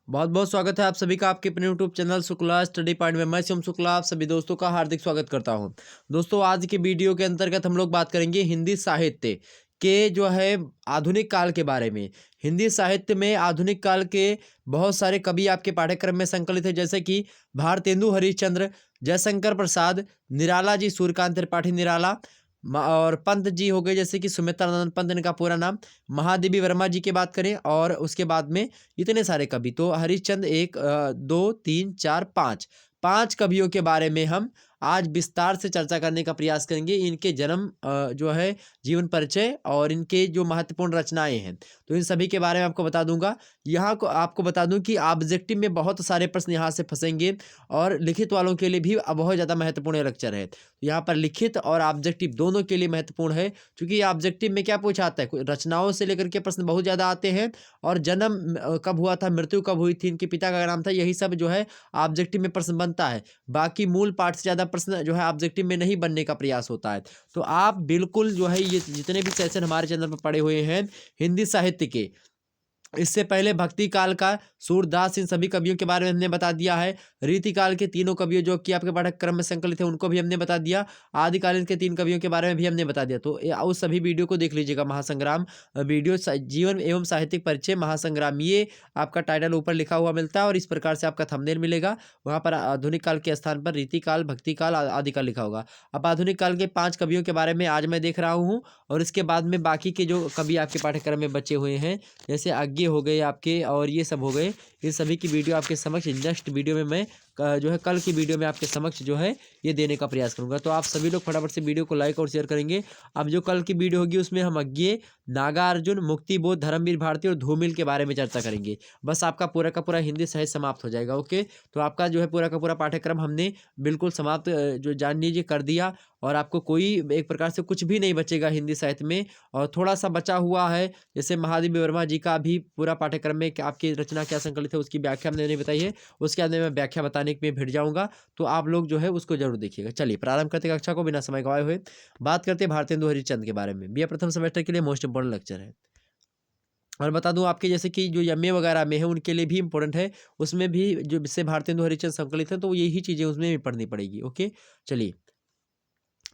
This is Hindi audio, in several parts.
बहुत बहुत स्वागत है आप सभी का आपके अपने YouTube channel Shukla study point में। मैं शिवम शुक्ला आप सभी दोस्तों का हार्दिक स्वागत करता हूं। दोस्तों, आज की वीडियो के अंतर्गत हम लोग बात करेंगे हिंदी साहित्य के जो है आधुनिक काल के बारे में। हिंदी साहित्य में आधुनिक काल के बहुत सारे कवि आपके पाठ्यक्रम में संकलित है, जैसे कि भारतेंदु हरिश्चंद्र, जयशंकर प्रसाद, निराला जी, सूर्यकांत त्रिपाठी निराला, और पंत जी हो गए, जैसे कि सुमित्रानंद पंत इनका पूरा नाम। महादेवी वर्मा जी की बात करें और उसके बाद में इतने सारे कवि, तो हरिश्चंद्र एक दो तीन चार पाँच पाँच कवियों के बारे में हम आज विस्तार से चर्चा करने का प्रयास करेंगे। इनके जन्म जो है जीवन परिचय और इनके जो महत्वपूर्ण रचनाएं हैं, तो इन सभी के बारे में आपको बता दूंगा। यहाँ को आपको बता दूं कि ऑब्जेक्टिव में बहुत सारे प्रश्न यहाँ से फंसेंगे और लिखित वालों के लिए भी बहुत ज़्यादा महत्वपूर्ण लेक्चर है। यहाँ पर लिखित और ऑब्जेक्टिव दोनों के लिए महत्वपूर्ण है, क्योंकि ऑब्जेक्टिव में क्या पूछा आता है, रचनाओं से लेकर के प्रश्न बहुत ज़्यादा आते हैं, और जन्म कब हुआ था, मृत्यु कब हुई थी, इनके पिता का नाम था, यही सब जो है ऑब्जेक्टिव में प्रश्न बनता है। बाकी मूल पाठ से ज़्यादा प्रश्न जो है ऑब्जेक्टिव में नहीं बनने का प्रयास होता है। तो आप बिल्कुल जो है ये जितने भी सेशन हमारे चैनल पर पढ़े हुए हैं हिंदी साहित्य के, इससे पहले भक्ति काल का सूरदास, इन सभी कवियों के बारे में हमने बता दिया है। रीति काल के तीनों कवियों जो कि आपके पाठ्यक्रम में संकलित है, उनको भी हमने बता दिया। आदिकालीन के 3 कवियों के बारे में भी हमने बता दिया। तो उस सभी वीडियो को देख लीजिएगा। महासंग्राम वीडियो जीवन एवं साहित्यिक परिचय महासंग्राम, ये आपका टाइटल ऊपर लिखा हुआ मिलता है और इस प्रकार से आपका थंबनेल मिलेगा। वहाँ पर आधुनिक काल के स्थान पर रीति काल, भक्ति काल, आदिकाल लिखा होगा। अब आधुनिक काल के 5 कवियों के बारे में आज मैं देख रहा हूँ, और इसके बाद में बाकी के जो कवि आपके पाठ्यक्रम में बचे हुए हैं, जैसे आज्ञे हो गए आपके और ये सब हो गए, इन सभी की वीडियो आपके समक्ष नेक्स्ट वीडियो में मैं जो है कल की वीडियो में आपके समक्ष जो है ये देने का प्रयास करूंगा। तो आप सभी लोग फटाफट से वीडियो को लाइक और शेयर करेंगे। अब जो कल की वीडियो होगी उसमें हम आज्ञे, नागार्जुन, मुक्तिबोध, धर्मवीर भारती और धूमिल के बारे में चर्चा करेंगे। बस आपका पूरा का पूरा हिंदी साहित्य समाप्त हो जाएगा। ओके, तो आपका जो है पूरा का पूरा पाठ्यक्रम हमने बिल्कुल समाप्त जो जान लीजिए कर दिया, और आपको कोई एक प्रकार से कुछ भी नहीं बचेगा हिंदी साहित्य में। और थोड़ा सा बचा हुआ है, जैसे महादेवी वर्मा जी का भी पूरा पाठ्यक्रम में आपकी रचना क्या संकलित है उसकी व्याख्या हमने नहीं बताई है, उसके बाद में मैं व्याख्या बताने में भिड़ जाऊंगा, तो आप लोग जो है उसको जरूर देखिएगा। चलिए प्रारंभ करते कक्षा को बिना समय गवाए हुए। बात करते हैं भारतेंदु हरिश्चंद्र के बारे में। बीए प्रथम सेमेस्टर के लिए मोस्ट इंपोर्टेंट लेक्चर है। और बता दूं आपके जैसे कि जो एमए वगैरह में है उनके लिए भी इंपॉर्टेंट है, उसमें भी जो इससे भारतेंदु हरिश्चंद्र संकलित है, तो यही चीजें उसमें भी पढ़नी पड़ेगी। ओके, चलिए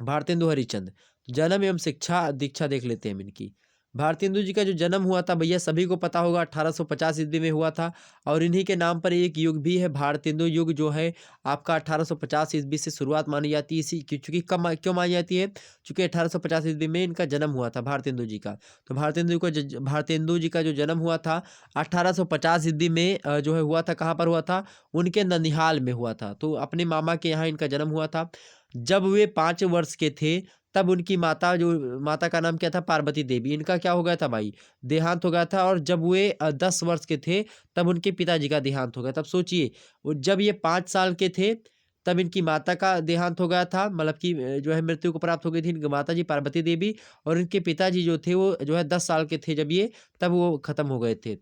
भारतेंदु हरिश्चंद्र, जन्म एवं शिक्षा दीक्षा देख लेते हैं हम इनकी। भारतेंदु जी का जो जन्म हुआ था भैया सभी को पता होगा, 1850 ईस्वी में हुआ था, और इन्हीं के नाम पर एक युग भी है, भारतेंदु युग, जो है आपका 1850 ईस्वी से शुरुआत मानी जाती है। इसी चूंकि कब क्यों मानी जाती है, चूंकि 1850 ईस्वी में इनका जन्म हुआ था भारतेंदु जी का। तो भारतेंदु जी का जो जन्म हुआ था 1850 ईस्वी में जो है हुआ था, कहाँ पर हुआ था, उनके ननिहाल में हुआ था। तो अपने मामा के यहाँ इनका जन्म हुआ था। जब वे 5 वर्ष के थे तब उनकी माता का नाम क्या था, पार्वती देवी, इनका क्या हो गया था भाई, देहांत हो गया था। और जब वे 10 वर्ष के थे तब उनके पिताजी का देहांत हो गया। तब सोचिए, जब ये 5 साल के थे तब इनकी माता का देहांत हो गया था, मतलब कि जो है मृत्यु को प्राप्त हो गई थी इनकी माता जी पार्वती देवी, और इनके पिताजी जो थे वो जो है 10 साल के थे जब ये, तब वो खत्म हो गए थे।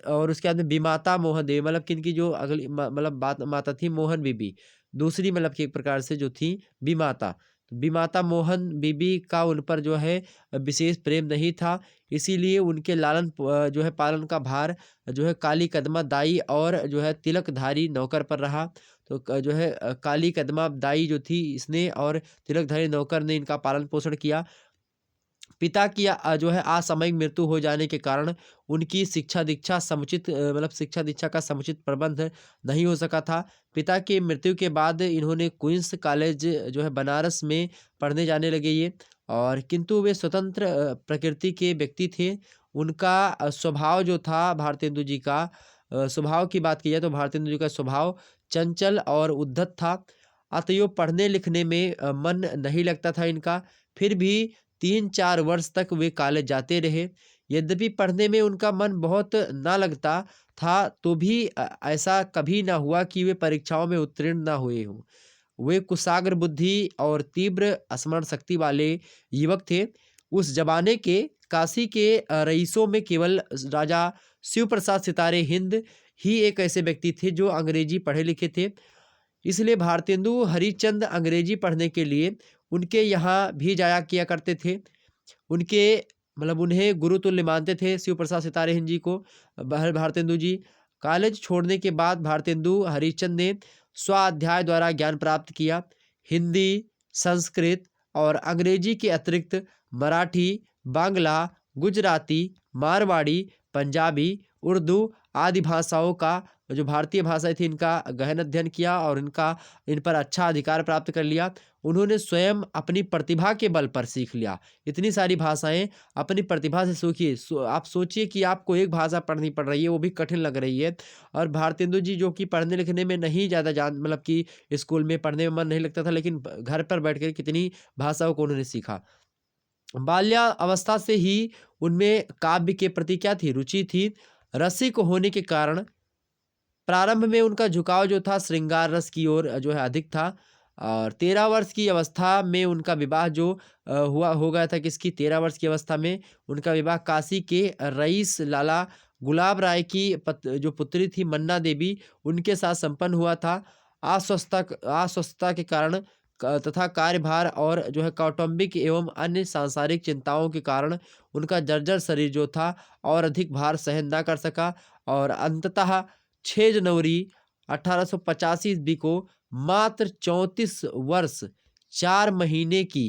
और उसके बाद में विमाता मोहन देवी, मतलब कि इनकी जो अगली मतलब बात माता थी मोहन बीबी, दूसरी मतलब कि एक प्रकार से जो थी विमाता, तो विमाता मोहन बीबी का उन पर जो है विशेष प्रेम नहीं था, इसीलिए उनके जो है पालन का भार जो है काली कदमा दाई और जो है तिलकधारी नौकर पर रहा। तो जो है काली कदमा दाई जो थी इसने और तिलकधारी नौकर ने इनका पालन पोषण किया। पिता की जो है असामयिक मृत्यु हो जाने के कारण उनकी शिक्षा दीक्षा समुचित मतलब शिक्षा दीक्षा का समुचित प्रबंध नहीं हो सका था। पिता की मृत्यु के बाद इन्होंने क्वींस कॉलेज जो है बनारस में पढ़ने जाने लगे ये, और किंतु वे स्वतंत्र प्रकृति के व्यक्ति थे। उनका स्वभाव जो था भारतेंदु जी का, स्वभाव की बात की जाए तो भारतेंदु जी का स्वभाव चंचल और उद्धत था, अतएव पढ़ने लिखने में मन नहीं लगता था इनका। फिर भी 3-4 वर्ष तक वे कॉलेज जाते रहे। यद्यपि पढ़ने में उनका मन बहुत ना लगता था, तो भी ऐसा कभी ना हुआ कि वे परीक्षाओं में उत्तीर्ण ना हुए हों। वे कुशाग्र बुद्धि और तीव्र स्मरण शक्ति वाले युवक थे। उस जमाने के काशी के रईसों में केवल राजा शिव प्रसाद सितारे हिंद ही एक ऐसे व्यक्ति थे जो अंग्रेजी पढ़े लिखे थे। इसलिए भारतेंदु हरिश्चंद्र अंग्रेजी पढ़ने के लिए उनके यहाँ भी जाया किया करते थे। उनके मतलब उन्हें गुरुतुल्य मानते थे शिव प्रसाद सितारे हिंद जी को, भारतेंदु जी। कॉलेज छोड़ने के बाद भारतेंदु हरिश्चंद्र ने स्वाध्याय द्वारा ज्ञान प्राप्त किया। हिंदी, संस्कृत और अंग्रेजी के अतिरिक्त मराठी, बांग्ला, गुजराती, मारवाड़ी, पंजाबी, उर्दू आदि भाषाओं का, जो भारतीय भाषाएं थी, इनका गहन अध्ययन किया और इन पर अच्छा अधिकार प्राप्त कर लिया। उन्होंने स्वयं अपनी प्रतिभा के बल पर सीख लिया। इतनी सारी भाषाएं अपनी प्रतिभा से सीखिए। आप सोचिए कि आपको एक भाषा पढ़नी पड़ रही है, वो भी कठिन लग रही है, और भारतेंदु जी जो कि पढ़ने लिखने में नहीं ज़्यादा मतलब कि स्कूल में पढ़ने में मन नहीं लगता था, लेकिन घर पर बैठ कर कितनी भाषाओं को उन्होंने सीखा। बाल्यावस्था से ही उनमें काव्य के प्रति क्या थी, रुचि थी। रसिक होने के कारण प्रारंभ में उनका झुकाव जो था श्रृंगार रस की ओर जो है अधिक था। और 13 वर्ष की अवस्था में उनका विवाह जो हुआ हो गया था, किसकी, 13 वर्ष की अवस्था में उनका विवाह काशी के रईस लाला गुलाब राय की जो पुत्री थी मन्ना देवी, उनके साथ संपन्न हुआ था। अस्वस्थता के कारण तथा कार्यभार और जो है कौटुंबिक एवं अन्य सांसारिक चिंताओं के कारण उनका जर्जर शरीर जो था और अधिक भार सहन न कर सका, और अंततः 6 जनवरी 1885 ईस्वी को मात्र 34 वर्ष 4 महीने की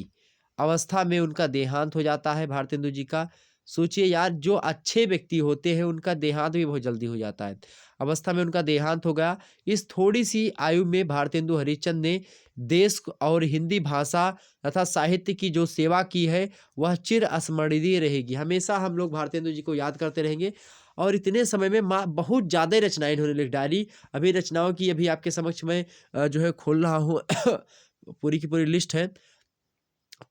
अवस्था में उनका देहांत हो जाता है भारतेंदु जी का। सोचिए यार, जो अच्छे व्यक्ति होते हैं उनका देहांत भी बहुत जल्दी हो जाता है। अवस्था में उनका देहांत हो गया। इस थोड़ी सी आयु में भारतेंदु हरिश्चंद्र ने देश और हिंदी भाषा तथा साहित्य की जो सेवा की है वह चिर अस्मरणीय रहेगी। हमेशा हम लोग भारतेंदु जी को याद करते रहेंगे। और इतने समय में बहुत ज़्यादा रचनाएं इन्होंने लिख डाली। अभी रचनाओं की अभी आपके समक्ष में जो है खोल रहा हूँ पूरी की पूरी लिस्ट है।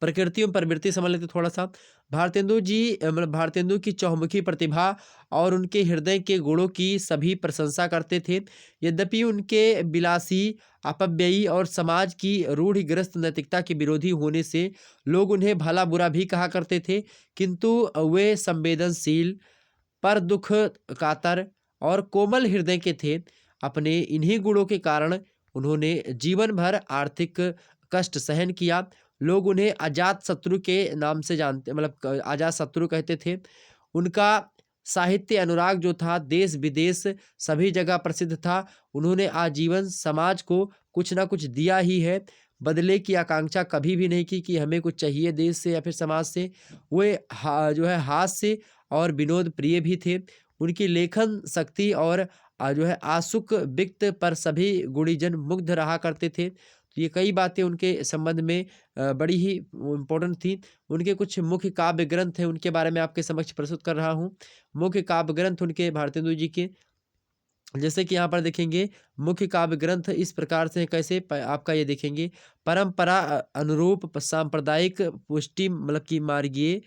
प्रकृति एवं प्रवृत्ति समझ लेते थोड़ा सा। भारतेंदु जी मतलब भारतेंदु की चहुमुखी प्रतिभा और उनके हृदय के गुणों की सभी प्रशंसा करते थे। यद्यपि उनके विलासी, अपव्ययी और समाज की रूढ़िग्रस्त नैतिकता के विरोधी होने से लोग उन्हें भला बुरा भी कहा करते थे, किंतु वे संवेदनशील, पर दुख कातर और कोमल हृदय के थे। अपने इन्हीं गुणों के कारण उन्होंने जीवन भर आर्थिक कष्ट सहन किया। लोग उन्हें अजात शत्रु के नाम से जानते, मतलब अजात शत्रु कहते थे। उनका साहित्य अनुराग जो था देश विदेश सभी जगह प्रसिद्ध था। उन्होंने आजीवन समाज को कुछ ना कुछ दिया ही है। बदले की आकांक्षा कभी भी नहीं की कि हमें कुछ चाहिए देश से या फिर समाज से। वे जो है हास्य और विनोद प्रिय भी थे। उनकी लेखन शक्ति और जो है आशुक विक्त पर सभी गुणीजन मुग्ध रहा करते थे। तो ये कई बातें उनके संबंध में बड़ी ही इम्पोर्टेंट थी। उनके कुछ मुख्य काव्य ग्रंथ हैं, उनके बारे में आपके समक्ष प्रस्तुत कर रहा हूँ। मुख्य काव्य ग्रंथ उनके भारतेंदु जी के, जैसे कि यहाँ पर देखेंगे मुख्य काव्य ग्रंथ इस प्रकार से कैसे आपका ये देखेंगे, परंपरा अनुरूप सांप्रदायिक पुष्टि मतलब की मार्गीय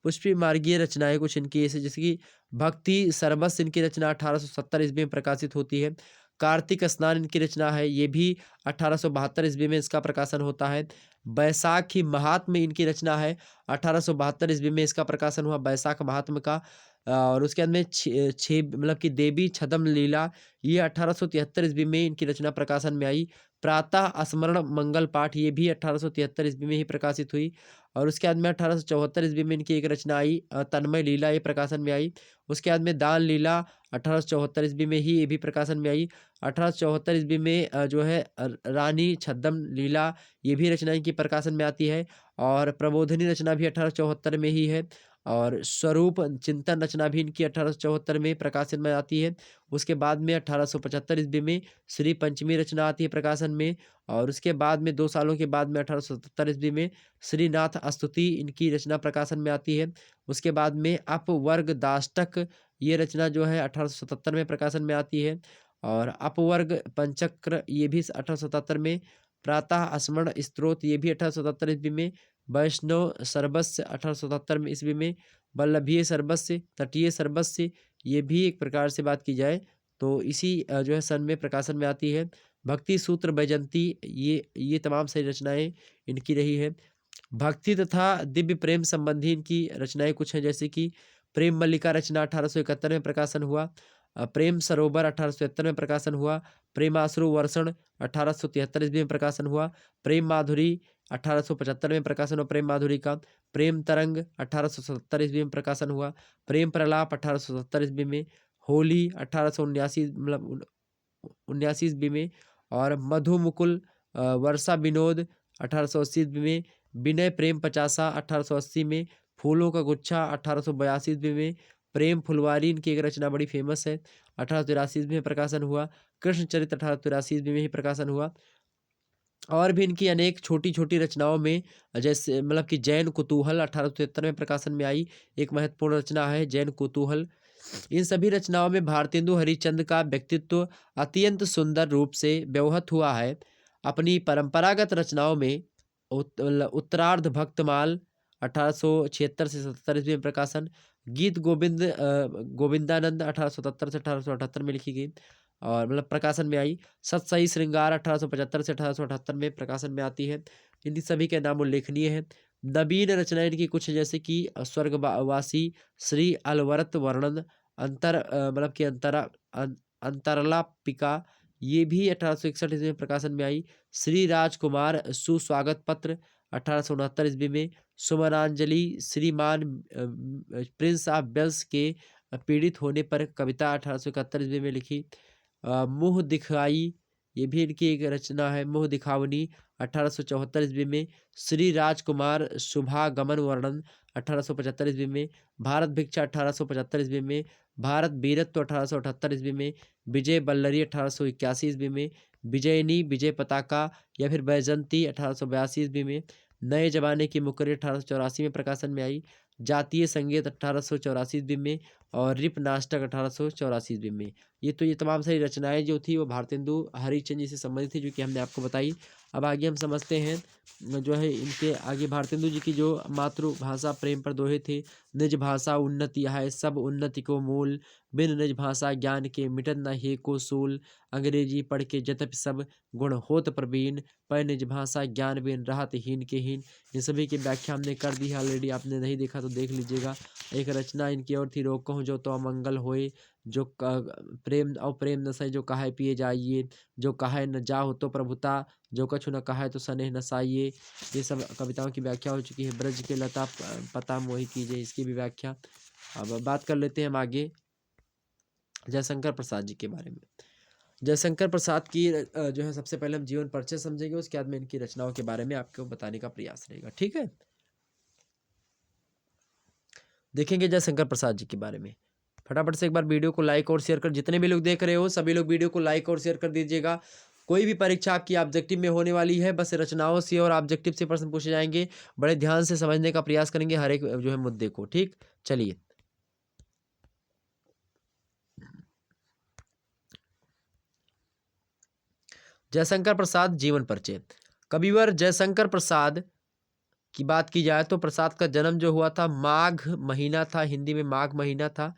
पुष्पी मार्गीय रचनाएं कुछ इनकी ऐसे, जैसे कि भक्ति सर्वस्व इनकी रचना 1870 ईस्वी में प्रकाशित होती है। कार्तिक स्नान इनकी रचना है, ये भी 1872 ईस्वी में इसका प्रकाशन होता है। बैसाखी महात्म्य इनकी रचना है, 1872 ईस्वी में इसका प्रकाशन हुआ बैसाख महात्म्य का। और उसके बाद में छः मतलब कि देवी छदम लीला, ये 1873 ईस्वी में इनकी रचना प्रकाशन में आई। प्रातः स्मरण मंगल पाठ, ये भी 1873 ईस्वी में ही प्रकाशित हुई। और उसके बाद में 1874 ईस्वी में इनकी एक रचना आई तन्मय लीला, ये प्रकाशन में आई। उसके बाद में दान लीला 1874 ईस्वी में ही ये भी प्रकाशन में आई। 1874 ईस्वी में जो है रानी छद्म लीला, ये भी रचना इनकी प्रकाशन में आती है। और प्रबोधिनी रचना भी 1874 में ही है। और स्वरूप चिंतन रचना भी इनकी 1874 में प्रकाशन में आती है। उसके बाद में 1875 ईस्वी में श्री पंचमी रचना आती है प्रकाशन में। और उसके बाद में 2 सालों के बाद में 1877 ईस्वी में श्रीनाथ स्तुति इनकी रचना प्रकाशन में आती है। उसके बाद में अपवर्ग दाष्टक, ये रचना जो है 1877 में प्रकाशन में आती है। और अपवर्ग पंचक्र, ये भी 1877 में। प्रातः स्मरण स्तोत्र, ये भी 1877 ईस्वी में। वैष्णव सर्वस्व 1877 में ईस्वी में। वल्लभीय सर्वस्व, तटीय सर्वस्व, ये भी एक प्रकार से बात की जाए तो इसी जो है सन में प्रकाशन में आती है। भक्ति सूत्र वैजंती, ये तमाम सारी रचनाएं इनकी रही है। भक्ति तथा दिव्य प्रेम संबंधी इनकी रचनाएं कुछ हैं, जैसे कि प्रेम मल्लिका रचना 1871 में प्रकाशन हुआ। प्रेम सरोवर 1870 में प्रकाशन हुआ। प्रेमाश्रु वर्षण 1873 ईस्वी में प्रकाशन हुआ। प्रेम माधुरी 1875 में प्रकाशन हुआ प्रेम माधुरी का। प्रेम तरंग 1877 ईस्वी में प्रकाशन हुआ। प्रेम प्रलाप 1870 ईस्वी में। होली 1879 मतलब 79 ईस्वी में, और मधुमुकुल वर्षा विनोद 1880 ईस्वी में, विनय प्रेम पचासा 1880 में, फूलों का गुच्छा 1882 ईस्वी में, प्रेम फुलवारी इनकी एक रचना बड़ी फेमस है, 1883 ईस्वी में प्रकाशन हुआ। कृष्ण चरित्र 1883 ईस्वी में ही प्रकाशन हुआ। और भी इनकी अनेक छोटी-छोटी रचनाओं में, जैसे मतलब कि जैन कुतूहल 1873 में प्रकाशन में आई, एक महत्वपूर्ण रचना है जैन कुतूहल। इन सभी रचनाओं में भारतेंदु हरिश्चंद्र का व्यक्तित्व अत्यंत सुंदर रूप से व्यवहत हुआ है। अपनी परंपरागत रचनाओं में उत्तरार्ध भक्तमाल 1876 से 77 ईस्वी में प्रकाशन, गीत गोविंद गोविंदानंद 1877 से 1878 में लिखी गई और मतलब प्रकाशन में आई। सत सही श्रृंगार 1875 से 1878 में प्रकाशन में आती है। इन सभी के नाम उल्लेखनीय है। नवीन रचनाएं इनकी कुछ जैसे कि स्वर्गवासी, श्री अलवरत वर्णन, मतलब कि अंतरलापिका, ये भी 1861 ईस्वी में प्रकाशन में आई। श्री राजकुमार सुस्वागत पत्र 1869 ईस्वी में, सुमनांजलि, श्रीमान प्रिंस ऑफ वेल्स के पीड़ित होने पर कविता 1871 ईस्वी में लिखी। मुँह दिखाई, ये भी इनकी एक रचना है, मुँह दिखावनी 1874 ईस्वी में, श्री राजकुमार शुभागमन वर्णन 1875 ईस्वी में, भारत भिक्षा 1875 ईस्वी में, भारत वीरत्व 1878 ईस्वी में, विजय बल्लरी 1881 ईस्वी में, विजयनी विजय पताका या फिर बैजंती 1882 ईस्वी में, नए जमाने की मुकर्री 1884 में प्रकाशन में आई, जातीय संगीत 1884 ईस्वी में, और रिप नाटक 1884 ईस्वी में। ये तमाम सारी रचनाएं जो थी वो भारतेंदु हरिश्चंद्र जी से संबंधित थी, जो कि हमने आपको बताई। अब आगे हम समझते हैं जो है इनके आगे भारतेंदु जी की जो मातृभाषा प्रेम पर दोहे थे। निज भाषा उन्नति है सब उन्नति को मूल, बिन निज भाषा ज्ञान के मिटत न हे को सूल, अंग्रेजी पढ़ के जतप सब गुण होत प्रवीण, पर निज भाषा ज्ञान बिन रहत हीन के हीन। इन सभी की व्याख्या हमने कर दी है ऑलरेडी, आपने नहीं देखा तो देख लीजिएगा। एक रचना इनकी और थी, रोकहूँ जो तो अमंगल होए, जो प्रेम और प्रेम न सही जो कहे पिए जाइए, जो कहे न जाहो तो प्रभुता, जो कछु न कहे तो स्नेह नसाइए। ये सब कविताओं की व्याख्या हो चुकी है। ब्रज के लता पता मोहि कीजिए, इसकी भी व्याख्या। अब बात कर लेते हैं हम आगे जयशंकर प्रसाद जी के बारे में। जयशंकर प्रसाद की जो है सबसे पहले हम जीवन परिचय समझेंगे, उसके बाद में इनकी रचनाओं के बारे में आपको बताने का प्रयास रहेगा, ठीक है। देखेंगे जयशंकर प्रसाद जी के बारे में। फटाफट से एक बार वीडियो को लाइक और शेयर कर, जितने भी लोग देख रहे हो सभी लोग वीडियो को लाइक और शेयर कर दीजिएगा। कोई भी परीक्षा आपकी ऑब्जेक्टिव में होने वाली है, बस रचनाओं से और ऑब्जेक्टिव से प्रश्न पूछे जाएंगे। बड़े ध्यान से समझने का प्रयास करेंगे हर एक जो है मुद्दे को, ठीक। चलिए जयशंकर प्रसाद जीवन परिचय। कविवर जयशंकर प्रसाद की बात की जाए तो प्रसाद का जन्म जो हुआ था माघ महीना था, हिंदी में माघ महीना था,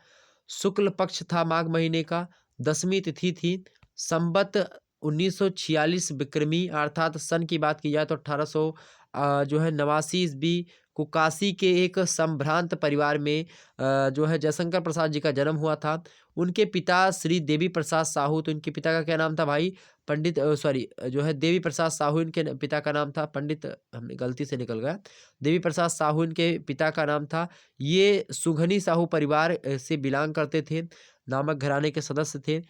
शुक्ल पक्ष था माघ महीने का, 10वीं तिथि थी, संबत 1946 विक्रमी अर्थात सन की बात की जाए तो 1800 जो है 89 ईस्वी को काशी के एक संभ्रांत परिवार में जो है जयशंकर प्रसाद जी का जन्म हुआ था। उनके पिता श्री देवी प्रसाद साहू, तो इनके पिता का क्या नाम था भाई, पंडित सॉरी जो है देवी प्रसाद साहू इनके पिता का नाम था, पंडित हमने गलती से निकल गया, देवी प्रसाद साहू इनके पिता का नाम था। ये सुघनी साहू परिवार से बिलोंग करते थे, नामक घराने के सदस्य थे।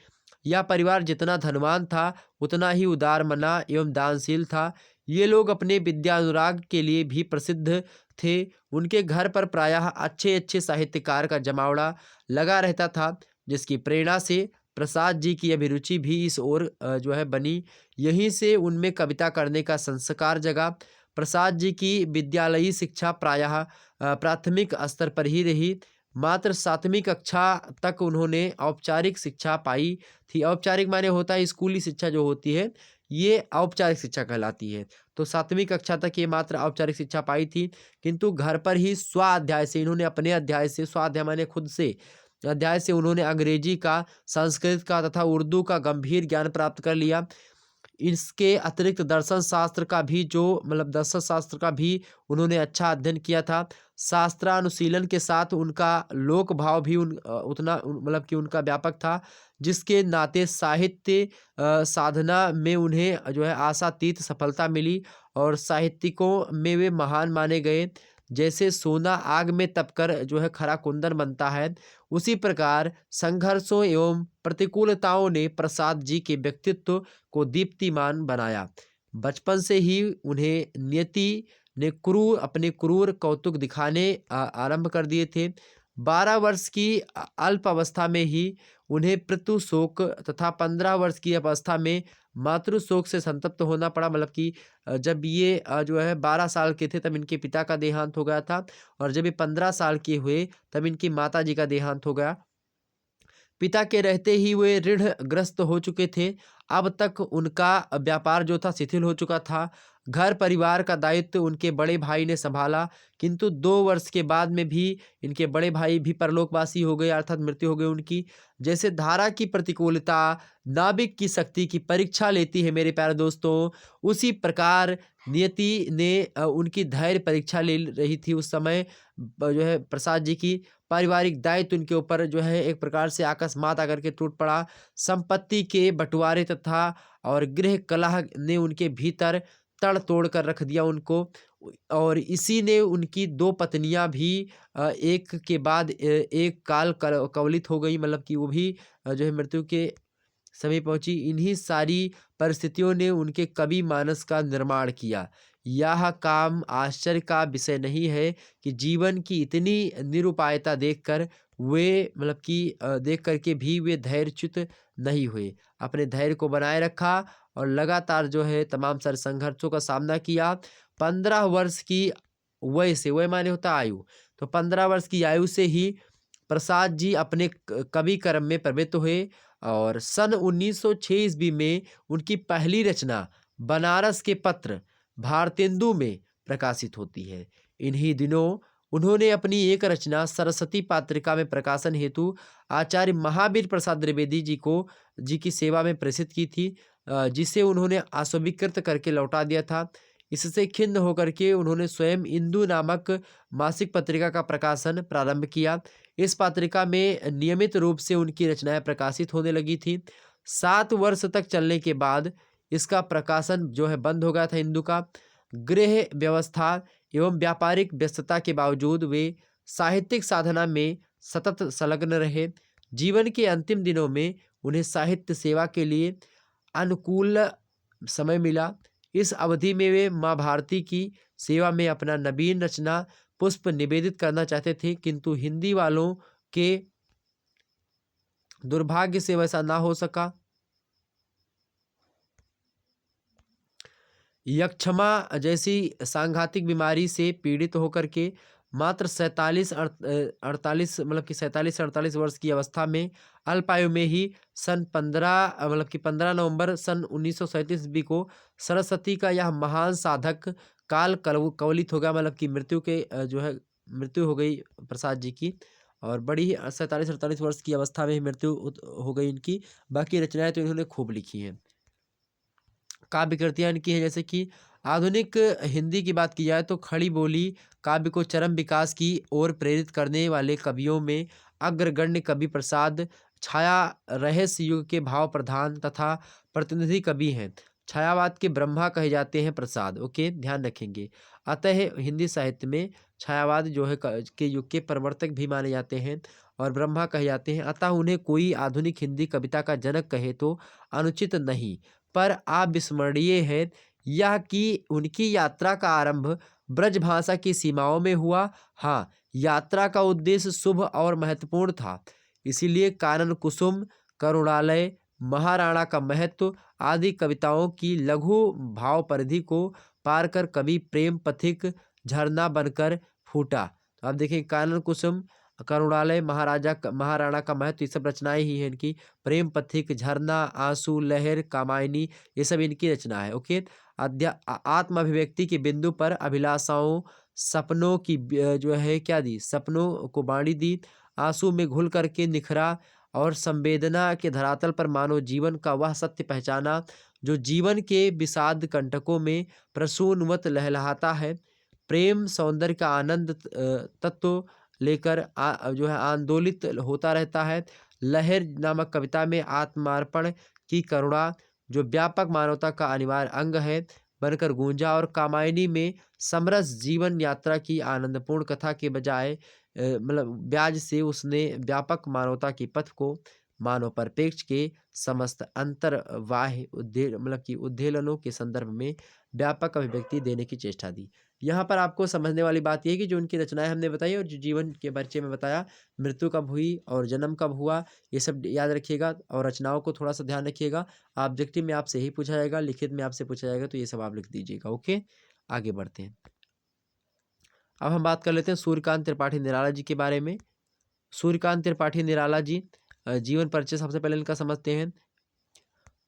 यह परिवार जितना धनवान था उतना ही उदारमना एवं दानशील था। ये लोग अपने विद्या अनुराग के लिए भी प्रसिद्ध थे। उनके घर पर प्रायः अच्छे अच्छे साहित्यकार का जमावड़ा लगा रहता था, जिसकी प्रेरणा से प्रसाद जी की अभिरुचि भी इस ओर जो है बनी। यहीं से उनमें कविता करने का संस्कार जगा। प्रसाद जी की विद्यालयी शिक्षा प्रायः प्राथमिक स्तर पर ही रही। मात्र 7वीं कक्षा तक उन्होंने औपचारिक शिक्षा पाई थी। औपचारिक माने होता है स्कूली शिक्षा जो होती है, ये औपचारिक शिक्षा कहलाती है। तो 7वीं कक्षा तक ये मात्र औपचारिक शिक्षा पाई थी, किंतु घर पर ही स्वाध्याय से इन्होंने अपने अध्याय से, स्वाध्याय माने खुद से, अध्याय से उन्होंने अंग्रेजी का, संस्कृत का तथा उर्दू का गंभीर ज्ञान प्राप्त कर लिया। इसके अतिरिक्त दर्शन शास्त्र का भी दर्शन शास्त्र का भी उन्होंने अच्छा अध्ययन किया था। शास्त्रानुशीलन के साथ उनका लोक भाव भी कि उनका व्यापक था, जिसके नाते साहित्य साधना में उन्हें जो है आशातीत सफलता मिली और साहित्यिकों में वे महान माने गए। जैसे सोना आग में तपकर जो है खरा कुंदन बनता है, उसी प्रकार संघर्षों एवं प्रतिकूलताओं ने प्रसाद जी के व्यक्तित्व को दीप्तिमान बनाया। बचपन से ही उन्हें नियति ने अपने क्रूर कौतुक दिखाने आरंभ कर दिए थे। 12 वर्ष की अल्प अवस्था में ही उन्हें पितृ शोक तथा 15 वर्ष की अवस्था में मातृ शोक से संतप्त होना पड़ा। मतलब कि जब ये जो है 12 साल के थे तब इनके पिता का देहांत हो गया था, और जब ये 15 साल के हुए तब इनकी माता जी का देहांत हो गया। पिता के रहते ही वे ऋणग्रस्त हो चुके थे। अब तक उनका व्यापार जो था शिथिल हो चुका था। घर परिवार का दायित्व उनके बड़े भाई ने संभाला, किंतु 2 वर्ष के बाद में भी इनके बड़े भाई भी परलोकवासी हो गए, अर्थात मृत्यु हो गई उनकी। जैसे धारा की प्रतिकूलता नाविक की शक्ति की परीक्षा लेती है मेरे प्यारे दोस्तों, उसी प्रकार नियति ने उनकी धैर्य परीक्षा ले रही थी उस समय। जो है प्रसाद जी की पारिवारिक दायित्व उनके ऊपर जो है एक प्रकार से अकस्मात आकर के टूट पड़ा। संपत्ति के बंटवारे तथा और गृह कलह ने उनके भीतर तड़ तोड़ कर रख दिया उनको, और इसी ने उनकी 2 पत्नियां भी एक के बाद एक काल कवलित हो गई। मतलब कि वो भी जो है मृत्यु के समीप पहुंची। इन्हीं सारी परिस्थितियों ने उनके कवि मानस का निर्माण किया। यह काम आश्चर्य का विषय नहीं है कि जीवन की इतनी निरुपायता देखकर वे मतलब कि देख करके भी वे धैर्यच्युत नहीं हुए, अपने धैर्य को बनाए रखा और लगातार जो है तमाम सारे संघर्षों का सामना किया। 15 वर्ष की वय से, वय माने होता आयु, तो 15 वर्ष की आयु से ही प्रसाद जी अपने कवि कर्म में प्रवृत्त हुए, और सन 1906 ईस्वी में उनकी पहली रचना बनारस के पत्र भारतेंदु में प्रकाशित होती है। इन्हीं दिनों उन्होंने अपनी एक रचना सरस्वती पात्रिका में प्रकाशन हेतु आचार्य महावीर प्रसाद द्विवेदी जी की सेवा में प्रेषित की थी, जिसे उन्होंने अस्वीकृत करके लौटा दिया था। इससे खिन्न होकर के उन्होंने स्वयं इंदु नामक मासिक पत्रिका का प्रकाशन प्रारंभ किया। इस पत्रिका में नियमित रूप से उनकी रचनाएं प्रकाशित होने लगी थी। 7 वर्ष तक चलने के बाद इसका प्रकाशन जो है बंद हो गया था इंदु का। गृह व्यवस्था एवं व्यापारिक व्यस्तता के बावजूद वे साहित्यिक साधना में सतत संलग्न रहे। जीवन के अंतिम दिनों में उन्हें साहित्य सेवा के लिए अनुकूल समय मिला। इस अवधि में वे माँ भारती की सेवा में अपना नवीन रचना पुष्प निवेदित करना चाहते थे, किंतु हिंदी वालों के दुर्भाग्य से वैसा ना हो सका। यक्षमा जैसी सांघातिक बीमारी से पीड़ित होकर के मात्र 47-48 वर्ष की अवस्था में अल्पायु में ही सन 15 नवंबर सन 1937 ईस्वी को सरस्वती का यह महान साधक काल कवलित हो गया। मतलब कि जो है मृत्यु हो गई प्रसाद जी की, और बड़ी ही 47-48 वर्ष की अवस्था में ही मृत्यु हो गई इनकी। बाकी रचनाएं तो इन्होंने खूब लिखी हैं। काव्य कृतियाँ इनकी है, जैसे कि आधुनिक हिंदी की बात की जाए तो खड़ी बोली काव्य को चरम विकास की ओर प्रेरित करने वाले कवियों में अग्रगण्य कवि प्रसाद छाया रहस्य युग के भाव प्रधान तथा प्रतिनिधि कवि हैं। छायावाद के ब्रह्मा कहे जाते हैं प्रसाद। ओके, ध्यान रखेंगे। अतः हिंदी साहित्य में छायावाद जो है के युग के प्रवर्तक भी माने जाते हैं और ब्रह्मा कहे जाते हैं। अतः उन्हें कोई आधुनिक हिंदी कविता का जनक कहे तो अनुचित नहीं, पर अविस्मरणीय है यह कि उनकी यात्रा का आरंभ ब्रजभाषा की सीमाओं में हुआ। हाँ, यात्रा का उद्देश्य शुभ और महत्वपूर्ण था, इसीलिए कानन कुसुम, करुणालय, महाराणा का महत्व आदि कविताओं की लघु भाव परिधि को पार कर कवि प्रेम पथिक झरना बनकर फूटा। तो आप देखिए, कानन कुसुम, करुणालय, महाराणा का महत्व, ये सब रचनाएं ही हैं इनकी। प्रेम पथिक, झरना, आंसू, लहर, कामायनी, ये सब इनकी रचना है। ओके, आत्म अभिव्यक्ति के बिंदु पर अभिलाषाओं, सपनों की जो है क्या दी, सपनों को बाणी दी। आंसू में घुल करके निखरा और संवेदना के धरातल पर मानव जीवन का वह सत्य पहचाना जो जीवन के विषाद कंटकों में प्रसूनवत लहलहाता है। प्रेम सौंदर्य का आनंद तत्व लेकर जो है आंदोलित होता रहता है। लहर नामक कविता में आत्मार्पण की करुणा जो व्यापक मानवता का अनिवार्य अंग है। बनकर गूंजा और कामायनी में समरस जीवन यात्रा की आनंदपूर्ण कथा के बजाय मतलब ब्याज से उसने व्यापक मानवता के पथ को मानव परिप्रेक्ष्य के समस्त अंतर्वाह्य मतलब कि उद्वेलनों के संदर्भ में व्यापक अभिव्यक्ति देने की चेष्टा दी। यहाँ पर आपको समझने वाली बात यह है कि जो उनकी रचनाएं हमने बताई और जो जीवन के परिचय में बताया, मृत्यु कब हुई और जन्म कब हुआ, ये सब याद रखिएगा और रचनाओं को थोड़ा सा ध्यान रखिएगा। ऑब्जेक्टिव में आपसे यही पूछा जाएगा, लिखित में आपसे पूछा जाएगा, तो ये सब आप लिख दीजिएगा। ओके, आगे बढ़ते हैं। अब हम बात कर लेते हैं सूर्यकांत त्रिपाठी निराला जी के बारे में। सूर्यकांत त्रिपाठी निराला जी जीवन परिचय सबसे पहले इनका समझते हैं।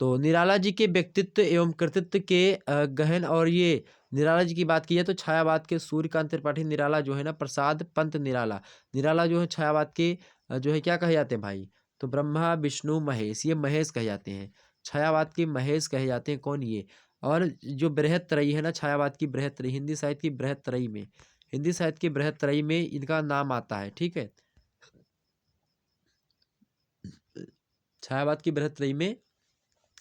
तो निराला जी के व्यक्तित्व एवं कृतित्व के गहन, और ये निराला जी की बात की जाए तो छायावाद के सूर्यकांत त्रिपाठी निराला जो है ना, प्रसाद पंत निराला, निराला जो है छायावाद के जो है क्या कहे जाते हैं भाई, तो ब्रह्मा विष्णु महेश, ये महेश कहे जाते हैं, छायावाद के महेश कहे जाते हैं। कौन ये? और जो बृहत्त्रयी है ना, छायावाद की बृहत्त्रयी, हिंदी साहित्य की बृहत्त्रयी में, हिंदी साहित्य की बृहत्त्रयी में इनका नाम आता है। ठीक है, छायावाद की बृहत्त्रयी में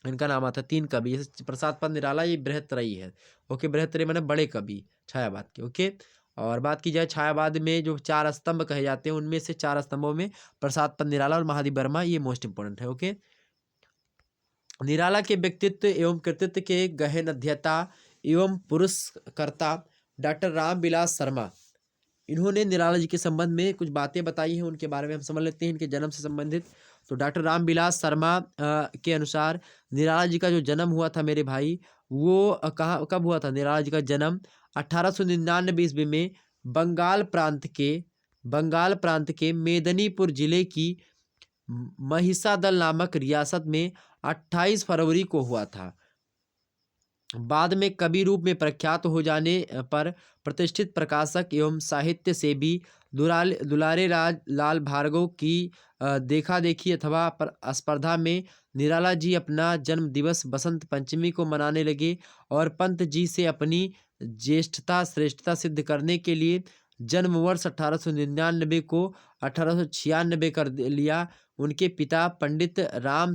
इनका नाम आता है। 3 कवि, जैसे प्रसाद पंत निराला, ये बृहत्त्रयी है। ओके, बृहत्त्रयी माने बड़े कवि छायावाद के। ओके, और बात की जाए छायावाद में जो 4 स्तंभ कहे जाते हैं, उनमें से 4 स्तंभों में प्रसाद पंत निराला और महादेव वर्मा ये मोस्ट इंपोर्टेंट है। ओके, निराला के व्यक्तित्व एवं कृतित्व के गहन अध्येता एवं पुरस्कर्ता डॉक्टर रामविलास शर्मा, इन्होंने निराला जी के संबंध में कुछ बातें बताई हैं, उनके बारे में हम समझ लेते हैं, इनके जन्म से संबंधित। तो डॉक्टर रामविलास शर्मा के अनुसार निराला जी का जो जन्म हुआ था मेरे भाई, वो कहाँ कब हुआ था? निराला जी का जन्म 1899 ईस्वी में बंगाल प्रांत के मेदिनीपुर जिले की महिसादल नामक रियासत में 28 फरवरी को हुआ था। बाद में कवि रूप में प्रख्यात हो जाने पर प्रतिष्ठित प्रकाशक एवं साहित्य सेवी दुलारे लाल भार्गव की देखा देखी अथवा स्पर्धा में निराला जी अपना जन्म दिवस बसंत पंचमी को मनाने लगे और पंत जी से अपनी ज्येष्ठता श्रेष्ठता सिद्ध करने के लिए जन्म वर्ष 1899 को 1896 कर लिया। उनके पिता पंडित राम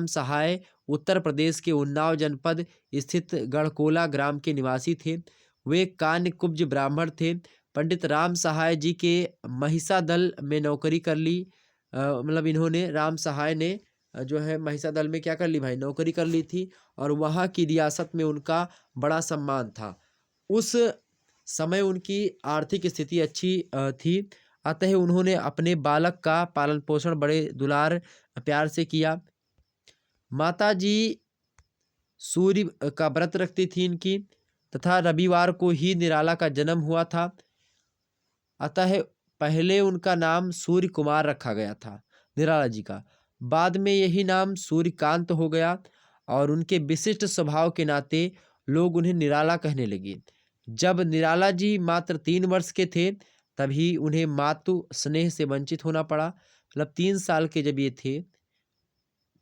सहाय उत्तर प्रदेश के उन्नाव जनपद स्थित गढ़कोला ग्राम के निवासी थे। वे कान्य कुब्ज ब्राह्मण थे। पंडित राम सहाय जी के महिसादल में नौकरी कर ली, मतलब इन्होंने, राम सहाय ने जो है महिसादल में क्या कर ली भाई, नौकरी कर ली थी, और वहाँ की रियासत में उनका बड़ा सम्मान था। उस समय उनकी आर्थिक स्थिति अच्छी थी, अतः उन्होंने अपने बालक का पालन पोषण बड़े दुलार प्यार से किया। माता जी सूर्य का व्रत रखती थी इनकी, तथा रविवार को ही निराला का जन्म हुआ था, अतः पहले उनका नाम सूर्य कुमार रखा गया था निराला जी का। बाद में यही नाम सूर्यकांत हो गया और उनके विशिष्ट स्वभाव के नाते लोग उन्हें निराला कहने लगे। जब निराला जी मात्र 3 वर्ष के थे तभी उन्हें मातृ स्नेह से वंचित होना पड़ा। मतलब 3 साल के जब ये थे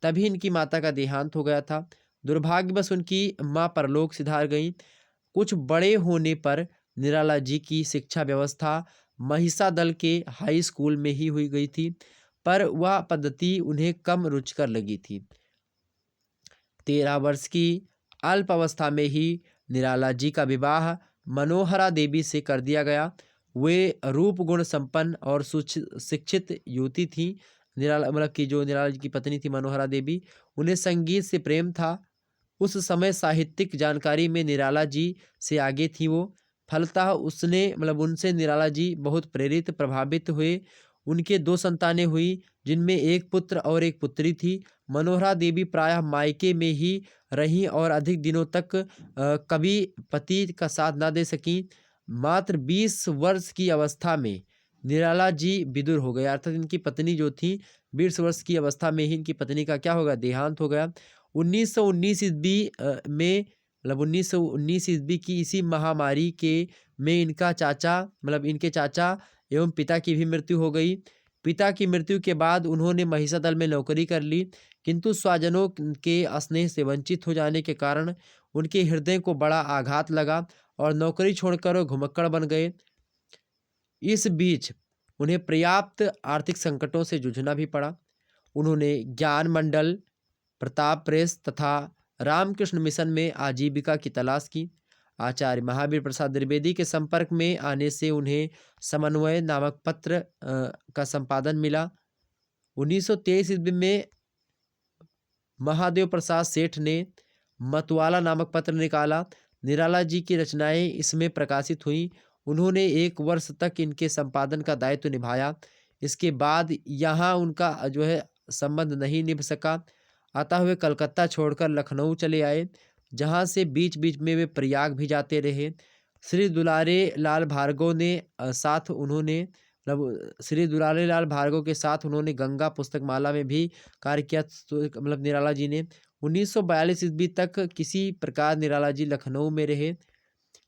तभी इनकी माता का देहांत हो गया था। दुर्भाग्यवश उनकी माँ परलोक सिधार गईं। कुछ बड़े होने पर निराला जी की शिक्षा व्यवस्था महिसादल के हाई स्कूल में ही हुई गई थी, पर वह पद्धति उन्हें कम रुचिकर लगी थी। 13 वर्ष की अल्प अवस्था में ही निराला जी का विवाह मनोहरा देवी से कर दिया गया। वे रूप गुण संपन्न और शिक्षित युवती थी। निराला मतलब कि जो निराला जी की पत्नी थी मनोहरा देवी, उन्हें संगीत से प्रेम था। उस समय साहित्यिक जानकारी में निराला जी से आगे थी वो। फलतः उनसे निराला जी बहुत प्रेरित प्रभावित हुए। उनके 2 संतानें हुई, जिनमें एक पुत्र और एक पुत्री थी। मनोहरा देवी प्रायः मायके में ही रहीं और अधिक दिनों तक कभी पति का साथ न दे सकीं। मात्र 20 वर्ष की अवस्था में निराला जी विदुर हो गए, अर्थात इनकी पत्नी जो थी 20 वर्ष की अवस्था में ही इनकी पत्नी का क्या हो गया, देहांत हो गया। 1919 ईस्वी में, मतलब 1919 ईस्वी की इसी महामारी में इनके चाचा एवं पिता की भी मृत्यु हो गई। पिता की मृत्यु के बाद उन्होंने महिसादल में नौकरी कर ली, किंतु स्वजनों के स्नेह से वंचित हो जाने के कारण उनके हृदय को बड़ा आघात लगा और नौकरी छोड़कर वो घुमक्कड़ बन गए। इस बीच उन्हें पर्याप्त आर्थिक संकटों से जूझना भी पड़ा। उन्होंने ज्ञान मंडल, प्रताप प्रेस तथा रामकृष्ण मिशन में आजीविका की तलाश की। आचार्य महावीर प्रसाद द्विवेदी के संपर्क में आने से उन्हें समन्वय नामक पत्र का संपादन मिला। 1923 ईस्वी में महादेव प्रसाद सेठ ने मतवाला नामक पत्र निकाला। निराला जी की रचनाएं इसमें प्रकाशित हुईं। उन्होंने 1 वर्ष तक इनके संपादन का दायित्व निभाया। इसके बाद यहाँ उनका जो है संबंध नहीं निभ सका, अतः वे कलकत्ता छोड़कर लखनऊ चले आए, जहाँ से बीच बीच में वे प्रयाग भी जाते रहे। श्री दुलारे लाल भार्गव ने साथ उन्होंने श्री दुलारे लाल भार्गव के साथ उन्होंने गंगा पुस्तकमाला में भी कार्य किया। निराला जी ने 1942 ईस्वी तक किसी प्रकार निराला जी लखनऊ में रहे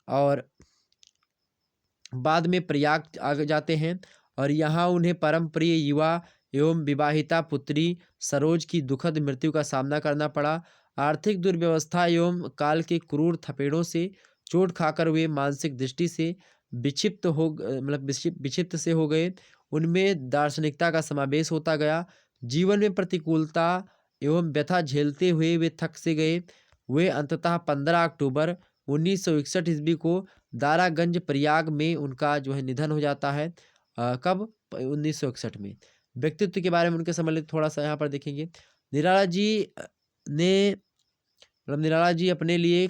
और बाद में प्रयाग आ जाते हैं और यहाँ उन्हें परम प्रिय युवा एवं विवाहिता पुत्री सरोज की दुखद मृत्यु का सामना करना पड़ा। आर्थिक दुर्व्यवस्था एवं काल के क्रूर थपेड़ों से चोट खाकर वे मानसिक दृष्टि से विक्षिप्त से हो गए। उनमें दार्शनिकता का समावेश होता गया। जीवन में प्रतिकूलता एवं व्यथा झेलते हुए वे थक से गए। वे अंततः 15 अक्टूबर 1961 ईस्वी को दारागंज प्रयाग में उनका जो है निधन हो जाता है। कब? 1961 में। व्यक्तित्व के बारे में उनके सम्मिलित थोड़ा सा यहाँ पर देखेंगे। निराला जी अपने लिए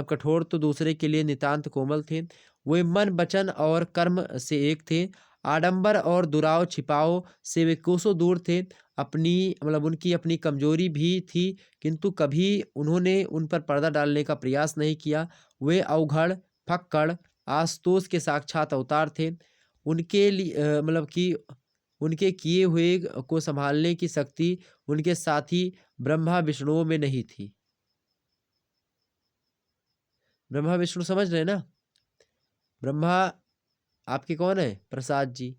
कठोर तो दूसरे के लिए नितांत कोमल थे। वे मन वचन और कर्म से एक थे। आडंबर और दुराव छिपाव से वे कोसों दूर थे। उनकी अपनी कमजोरी भी थी, किंतु कभी उन्होंने उन पर पर्दा डालने का प्रयास नहीं किया। वे अवघड़, फक्कड़, आशुतोष के साक्षात अवतार थे। उनके लिए उनके किए हुए को संभालने की शक्ति उनके साथी ब्रह्मा विष्णुओं में नहीं थी। ब्रह्मा विष्णु समझ रहे ना? ब्रह्मा आपके कौन है? प्रसाद जी।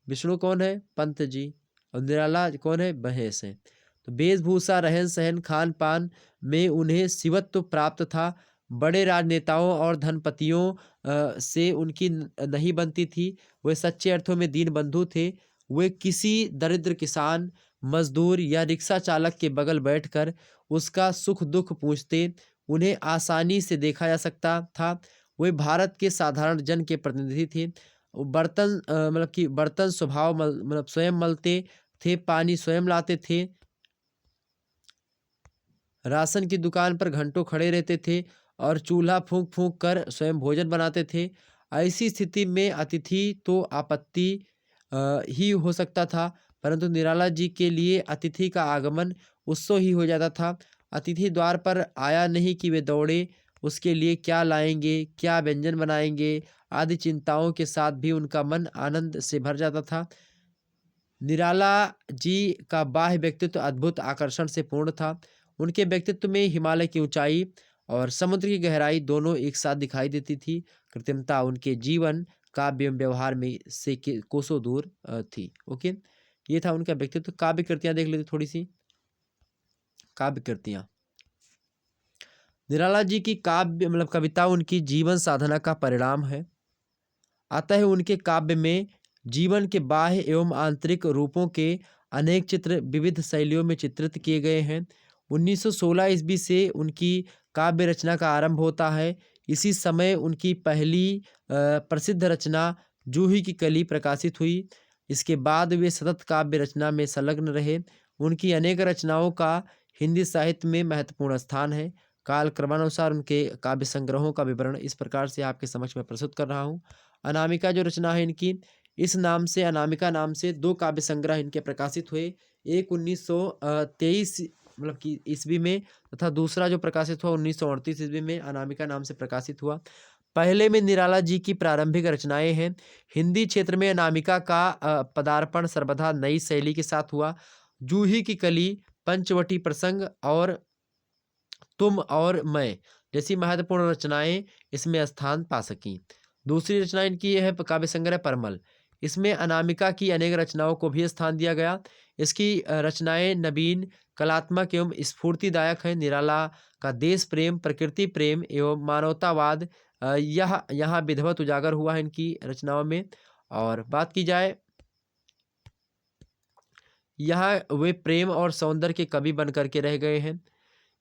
विष्णु कौन है? पंत जी। और निराला कौन है? महेश है। तो वेशभूषा, रहन सहन, खान पान में उन्हें शिवत्व प्राप्त था। बड़े राजनेताओं और धनपतियों से उनकी नहीं बनती थी। वे सच्चे अर्थों में दीन बंधु थे। वे किसी दरिद्र किसान, मजदूर या रिक्शा चालक के बगल बैठकर उसका सुख दुख पूछते। उन्हें आसानी से देखा जा सकता था। वे भारत के साधारण जन के प्रतिनिधि थे। बर्तन स्वभाव स्वयं मलते थे, पानी स्वयं लाते थे, राशन की दुकान पर घंटों खड़े रहते थे और चूल्हा फूंक फूंक कर स्वयं भोजन बनाते थे। ऐसी स्थिति में अतिथि तो आपत्ति ही हो सकता था, परंतु निराला जी के लिए अतिथि का आगमन उत्सव ही हो जाता था। अतिथि द्वार पर आया नहीं कि वे दौड़े उसके लिए क्या लाएंगे, क्या व्यंजन बनाएंगे आदि चिंताओं के साथ भी उनका मन आनंद से भर जाता था। निराला जी का बाह्य व्यक्तित्व अद्भुत आकर्षण से पूर्ण था। उनके व्यक्तित्व में हिमालय की ऊंचाई और समुद्र की गहराई दोनों एक साथ दिखाई देती थी। कृत्रिमता उनके जीवन, काव्य एवं व्यवहार में से कोसों दूर थी। ओके, ये था उनका व्यक्तित्व। काव्य कृतियां देख लेते थोड़ी सी। काव्य कृतियां, निराला जी की कविता उनकी जीवन साधना का परिणाम है। अतः उनके काव्य में जीवन के बाह्य एवं आंतरिक रूपों के अनेक चित्र विविध शैलियों में चित्रित किए गए हैं। 1916 ईस्वी से उनकी काव्य रचना का आरंभ होता है। इसी समय उनकी पहली प्रसिद्ध रचना जूही की कली प्रकाशित हुई। इसके बाद वे सतत काव्य रचना में संलग्न रहे। उनकी अनेक रचनाओं का हिंदी साहित्य में महत्वपूर्ण स्थान है। काल क्रमानुसार उनके काव्य संग्रहों का विवरण इस प्रकार से आपके समक्ष में प्रस्तुत कर रहा हूँ। अनामिका जो रचना है इनकी, इस नाम से, अनामिका नाम से 2 काव्य संग्रह इनके प्रकाशित हुए। एक 1923 ईस्वी में तथा दूसरा जो प्रकाशित हुआ 1938 ईस्वी में अनामिका नाम से प्रकाशित हुआ। पहले में निराला जी की प्रारंभिक रचनाएं हैं। हिंदी क्षेत्र में अनामिका का पदार्पण सर्वथा नई शैली के साथ हुआ। जूही की कली, पंचवटी प्रसंग और तुम और मैं जैसी महत्वपूर्ण रचनाएं इसमें स्थान पा सकी। दूसरी रचना इनकी यह है काव्य संग्रह परमल। इसमें अनामिका की अनेक रचनाओं को भी स्थान दिया गया। इसकी रचनाएं नवीन, कलात्मक एवं स्फूर्तिदायक है। निराला का देश प्रेम, प्रकृति प्रेम एवं मानवतावाद यह यहाँ विधिवत उजागर हुआ है इनकी रचनाओं में। और बात की जाए, यहाँ वे प्रेम और सौंदर्य के कवि बन करके रह गए हैं।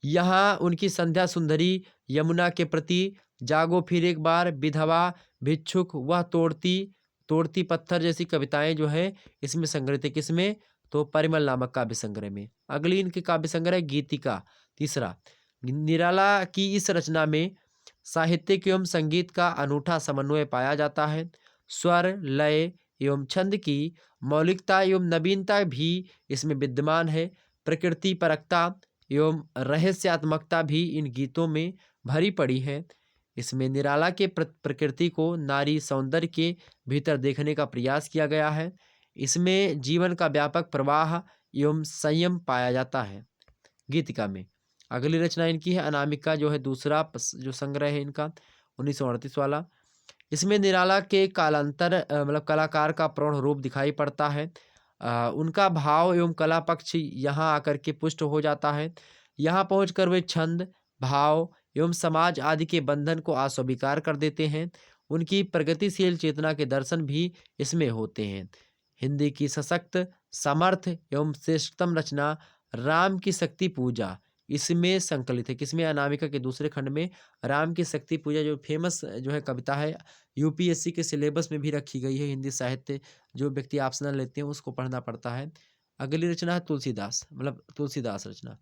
यहाँ उनकी संध्या सुंदरी, यमुना के प्रति, जागो फिर एक बार, विधवा, भिक्षुक, वह तोड़ती तोड़ती पत्थर जैसी कविताएं जो है इसमें संग्रहित है। किसमें? तो परिमल नामक काव्य संग्रह में। अगली इनकी काव्य संग्रह गीतिका। तीसरा, निराला की इस रचना में साहित्यिक एवं संगीत का अनूठा समन्वय पाया जाता है। स्वर, लय एवं छंद की मौलिकता एवं नवीनता भी इसमें विद्यमान है। प्रकृति परकता एवं रहस्यात्मकता भी इन गीतों में भरी पड़ी है। इसमें निराला के प्रकृति को नारी सौंदर्य के भीतर देखने का प्रयास किया गया है। इसमें जीवन का व्यापक प्रवाह एवं संयम पाया जाता है गीतिका में। अगली रचना इनकी है अनामिका, जो है दूसरा जो संग्रह है इनका 1938 वाला। इसमें निराला के कालांतर मतलब कलाकार का प्रौढ़ रूप दिखाई पड़ता है। उनका भाव एवं कला पक्ष यहाँ आकर के पुष्ट हो जाता है। यहाँ पहुंचकर वे छंद, भाव एवं समाज आदि के बंधन को अस्वीकार कर देते हैं। उनकी प्रगतिशील चेतना के दर्शन भी इसमें होते हैं। हिंदी की सशक्त, समर्थ एवं श्रेष्ठतम रचना राम की शक्ति पूजा इसमें संकलित है। किसमें? अनामिका के दूसरे खंड में राम की शक्ति पूजा, जो फेमस जो है कविता है, यूपीएससी के सिलेबस में भी रखी गई है। हिंदी साहित्य जो व्यक्ति ऑप्शनल लेते हैं उसको पढ़ना पड़ता है। अगली रचना है तुलसीदास, मतलब तुलसीदास रचना।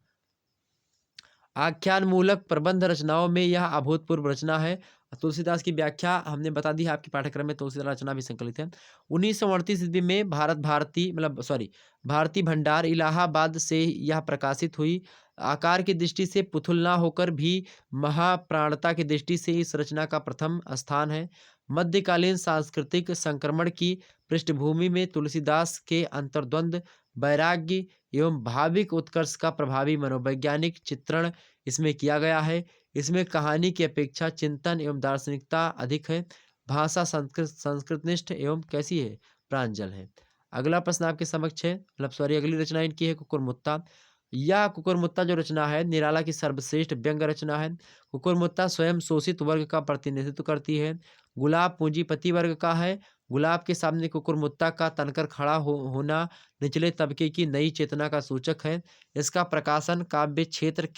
आख्यान मूलक प्रबंध रचनाओं में यह अभूतपूर्व रचना है। तुलसीदास की व्याख्या हमने बता दी है आपके पाठ्यक्रम में, तुलसीदास रचना भी संकलित है। 1938 ईस्वी में भारती भंडार इलाहाबाद से यह प्रकाशित हुई। आकार की दृष्टि से पुतुल ना होकर भी महाप्राणता की दृष्टि से इस रचना का प्रथम स्थान है। मध्यकालीन सांस्कृतिक संक्रमण की पृष्ठभूमि में तुलसीदास के अंतर्द्वंद, वैराग्य एवं भाविक उत्कर्ष का प्रभावी मनोवैज्ञानिक चित्रण इसमें किया गया है। इसमें कहानी की अपेक्षा चिंतन एवं दार्शनिकता अधिक है। भाषा संस्कृतनिष्ठ एवं कैसी है? प्रांजल है। अगला प्रश्न आपके समक्ष है, अगली रचना इनकी है कुकुरमुत्ता। यह कुकुरमुत्ता जो रचना है निराला की सर्वश्रेष्ठ व्यंग्य रचना है। कुकुरमुत्ता स्वयं शोषित वर्ग का प्रतिनिधित्व करती है। गुलाब पूंजीपति वर्ग का है। गुलाब के सामने कुकुरमुत्ता का तनकर खड़ा होना निचले तबके की नई चेतना का सूचक है। इसका प्रकाशन काव्य क्षेत्र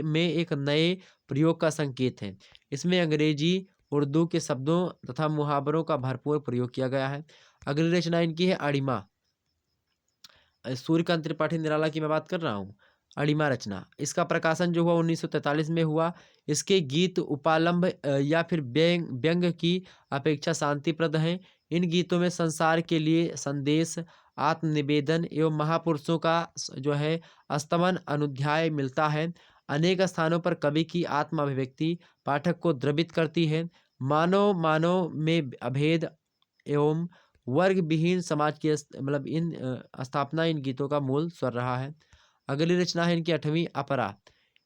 में एक नए प्रयोग का संकेत है। इसमें अंग्रेजी, उर्दू के शब्दों तथा मुहावरों का भरपूर प्रयोग किया गया है। अगली रचना इनकी है अणिमा। सूर्यकांत त्रिपाठी निराला की मैं बात कर रहा हूँ। अणिमा रचना, इसका प्रकाशन जो हुआ 1943 में हुआ। इसके गीत उपालंब या फिर व्यंग की अपेक्षा शांतिप्रद हैं। इन गीतों में संसार के लिए संदेश, आत्मनिवेदन एवं महापुरुषों का जो है स्तमन अनुध्याय मिलता है। अनेक स्थानों पर कवि की आत्म अभिव्यक्ति पाठक को द्रवित करती है। मानव में अभेद एवं वर्ग विहीन समाज की इन स्थापना इन गीतों का मूल स्वर रहा है। अगली रचना है इनकी 8वीं अपरा।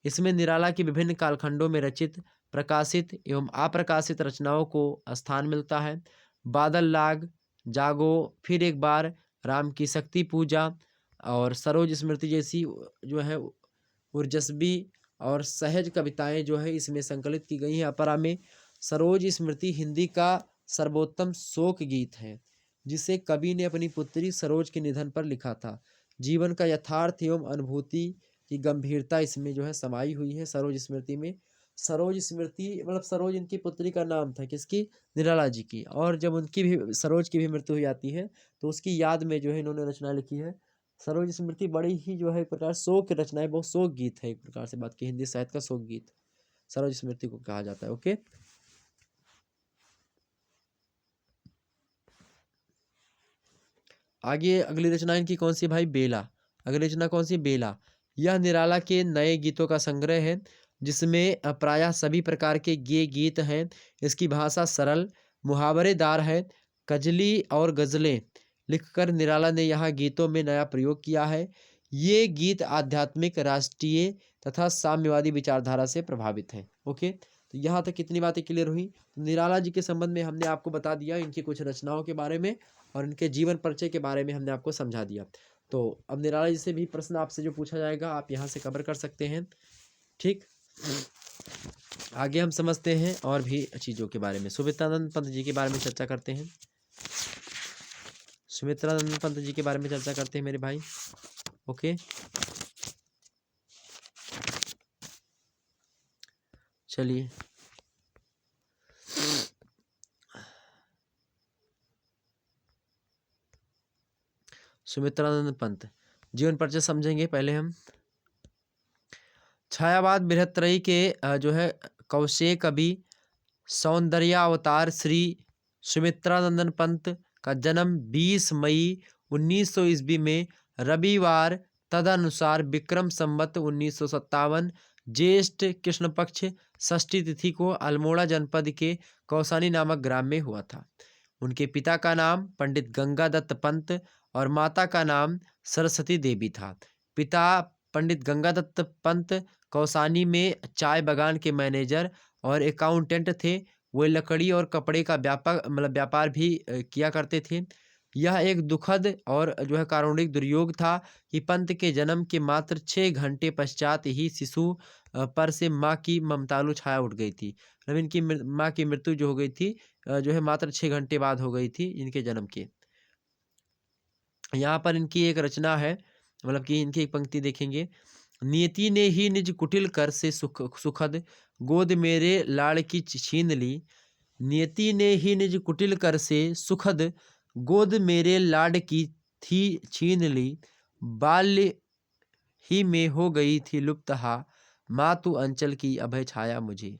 इसमें निराला की विभिन्न कालखंडों में रचित, प्रकाशित एवं अप्रकाशित रचनाओं को स्थान मिलता है। बादल लाग, जागो फिर एक बार, राम की शक्ति पूजा और सरोज स्मृति जैसी जो है ऊर्जस्वी और सहज कविताएं जो है इसमें संकलित की गई हैं। अपरा में सरोज स्मृति हिंदी का सर्वोत्तम शोक गीत है, जिसे कवि ने अपनी पुत्री सरोज के निधन पर लिखा था। जीवन का यथार्थ एवं अनुभूति की गंभीरता इसमें जो है समाई हुई है सरोज स्मृति में। सरोज स्मृति सरोज इनकी पुत्री का नाम था, किसकी? निराला जी की। और जब उनकी भी, सरोज की भी मृत्यु हो जाती है तो उसकी याद में जो है इन्होंने रचना लिखी है सरोज स्मृति। बड़ी ही जो है एक प्रकार शोक रचना है, बहुत शोक गीत है एक प्रकार से बात की, हिंदी साहित्य का शोक गीत सरोज स्मृति को कहा जाता है। ओके, आगे अगली रचना इनकी कौन सी भाई? बेला। अगली रचना कौन सी? बेला। यह निराला के नए गीतों का संग्रह है, जिसमें प्रायः सभी प्रकार के गीत हैं। इसकी भाषा सरल मुहावरेदार है। कजली और गजलें लिखकर निराला ने यहाँ गीतों में नया प्रयोग किया है। ये गीत आध्यात्मिक, राष्ट्रीय तथा साम्यवादी विचारधारा से प्रभावित हैं। ओके, तो यहाँ तक कितनी बातें क्लियर हुई? तो निराला जी के संबंध में हमने आपको बता दिया, इनकी कुछ रचनाओं के बारे में और इनके जीवन परिचय के बारे में हमने आपको समझा दिया। तो अब निराला जी से भी प्रश्न आपसे जो पूछा जाएगा आप यहाँ से कवर कर सकते हैं। ठीक, आगे हम समझते हैं और भी चीज़ों के बारे में। सुमित्रानंद पंत जी के बारे में चर्चा करते हैं। सुमित्रानंद पंत जी के बारे में चर्चा करते हैं मेरे भाई। ओके, चलिए, सुमित्रानंद पंत जीवन परिचय समझेंगे पहले हम। छायावाद बृहत्त्रयी के जो है कौशे कवि सौंदर्यावतार श्री सुमित्रानंदन पंत का जन्म 20 मई 1900 ईस्वी में रविवार तदनुसार विक्रम संवत 1957 ज्येष्ठ कृष्ण पक्ष षष्ठी तिथि को अल्मोड़ा जनपद के कौसानी नामक ग्राम में हुआ था। उनके पिता का नाम पंडित गंगादत्त पंत और माता का नाम सरस्वती देवी था। पिता पंडित गंगादत्त पंत कौसानी में चाय बागान के मैनेजर और अकाउंटेंट थे। वे लकड़ी और कपड़े का व्यापार भी किया करते थे। यह एक दुखद और जो है कारुणिक दुर्योग था कि पंत के जन्म के मात्र 6 घंटे पश्चात ही शिशु पर से माँ की ममतालु छाया उठ गई थी। मतलब इनकी माँ की मृत्यु जो हो गई थी जो है मात्र 6 घंटे बाद हो गई थी इनके जन्म के। यहाँ पर इनकी एक रचना है, मतलब कि इनकी एक पंक्ति देखेंगे। नियति ने ही निज कुटिल कर से सुखद गोद मेरे लाड़ की छीन ली। नियति ने ही निज कुटिल कर से सुखद गोद मेरे लाड की थी छीन ली। बाल्य ही में हो गई थी लुप्त हा, माँ तू अंचल की अभय छाया मुझे।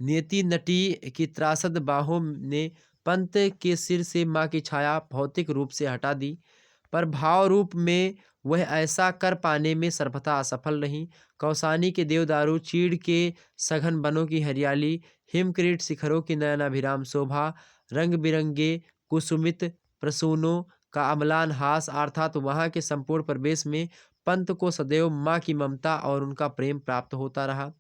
नियति नटी की त्रासद बाहों ने पंत के सिर से माँ की छाया भौतिक रूप से हटा दी, पर भाव रूप में वह ऐसा कर पाने में सर्वथा असफल रही। कौसानी के देवदारू, चीड़ के सघन बनों की हरियाली, हिमक्रीट शिखरों की नयनाभिराम शोभा, रंग बिरंगे कुसुमित प्रसूनों का अम्लान हास, अर्थात वहाँ के संपूर्ण प्रवेश में पंत को सदैव माँ की ममता और उनका प्रेम प्राप्त होता रहा।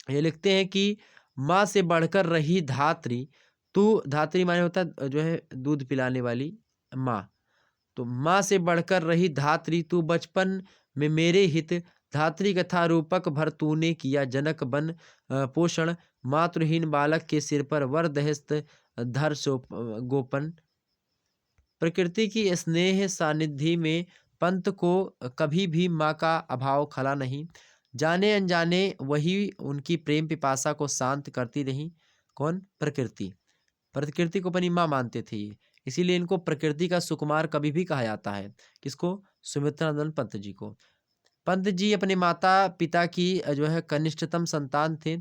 ये लिखते हैं कि माँ से बढ़कर रही धात्री, तू धात्री माने होता है जो है दूध पिलाने वाली माँ। तो माँ से बढ़कर रही धात्री, तू बचपन में मेरे हित, धात्री कथा रूपक भर तूने किया जनक बन पोषण, मातृहीन बालक के सिर पर वर दहस्त धर सो गोपन। प्रकृति की स्नेह सानिध्य में पंत को कभी भी माँ का अभाव खला नहीं। जाने अनजाने वही उनकी प्रेम पिपासा को शांत करती रही। कौन? प्रकृति। प्रकृति को अपनी माँ मानते थे ये, इसीलिए इनको प्रकृति का सुकुमार कवि भी कहा जाता है। किसको? सुमित्रानंद पंत जी को। पंत जी अपने माता पिता की जो है कनिष्ठतम संतान थे।